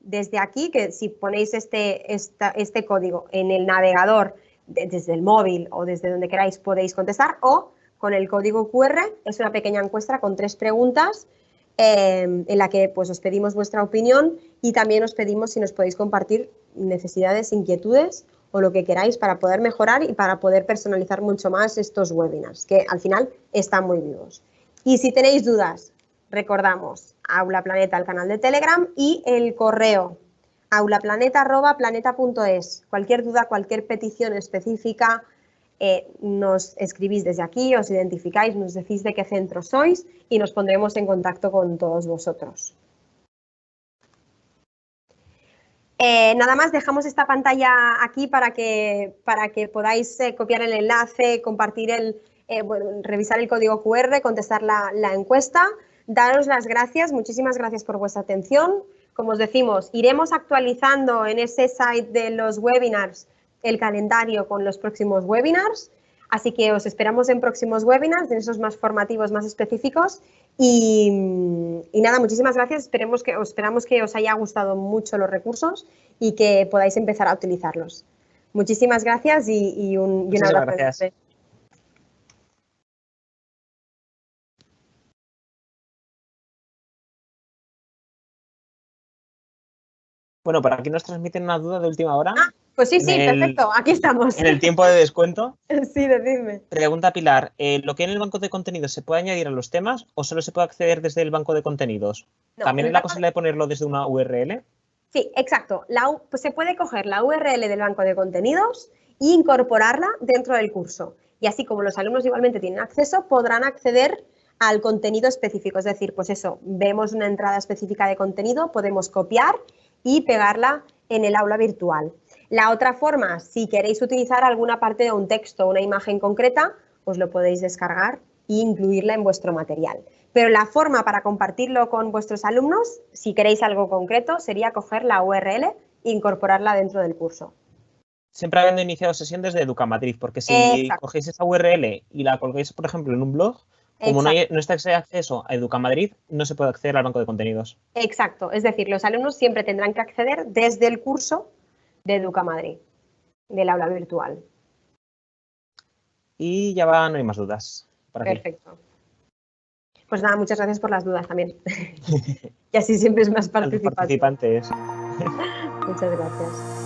desde aquí, que si ponéis este código en el navegador, desde el móvil o desde donde queráis, podéis contestar, o con el código QR, es una pequeña encuesta con 3 preguntas en la que pues os pedimos vuestra opinión y también os pedimos si nos podéis compartir necesidades, inquietudes o lo que queráis para poder mejorar y para poder personalizar mucho más estos webinars, que al final están muy vivos. Y si tenéis dudas, recordamos, Aula Planeta, el canal de Telegram, y el correo aulaplaneta@planeta.es. Cualquier duda, cualquier petición específica, nos escribís desde aquí, os identificáis, nos decís de qué centro sois y nos pondremos en contacto con todos vosotros. Nada más, dejamos esta pantalla aquí para que podáis copiar el enlace, compartir revisar el código QR, contestar la encuesta. Daros las gracias, muchísimas gracias por vuestra atención. Como os decimos, iremos actualizando en ese site de los webinars el calendario con los próximos webinars, así que os esperamos en próximos webinars, en esos más formativos, más específicos. Y nada, muchísimas gracias. Esperamos que os haya gustado mucho los recursos y que podáis empezar a utilizarlos. Muchísimas gracias y un abrazo. Gracias. Bueno, por aquí nos transmiten una duda de última hora. Pues sí, perfecto, aquí estamos. En el tiempo de descuento. Sí, decidme. Pregunta Pilar, ¿lo que en el banco de contenidos se puede añadir a los temas o solo se puede acceder desde el banco de contenidos? No, ¿también hay la posibilidad de ponerlo desde una URL? Sí, exacto. Pues se puede coger la URL del banco de contenidos e incorporarla dentro del curso. Y así como los alumnos igualmente tienen acceso, podrán acceder al contenido específico. Es decir, pues eso, vemos una entrada específica de contenido, podemos copiar y pegarla en el aula virtual. La otra forma, si queréis utilizar alguna parte de un texto o una imagen concreta, os lo podéis descargar e incluirla en vuestro material. Pero la forma para compartirlo con vuestros alumnos, si queréis algo concreto, sería coger la URL e incorporarla dentro del curso. Siempre habiendo iniciado sesión desde Educamadrid, porque si Exacto. cogéis esa URL y la colgáis, por ejemplo, en un blog, como no está ese acceso a Educamadrid, no se puede acceder al banco de contenidos. Exacto, es decir, los alumnos siempre tendrán que acceder desde el curso de Educamadrid, del aula virtual. Y ya va, no hay más dudas por aquí. Perfecto. Pues nada, muchas gracias por las dudas también. Y así siempre es más A los participativo. participantes. Muchas gracias.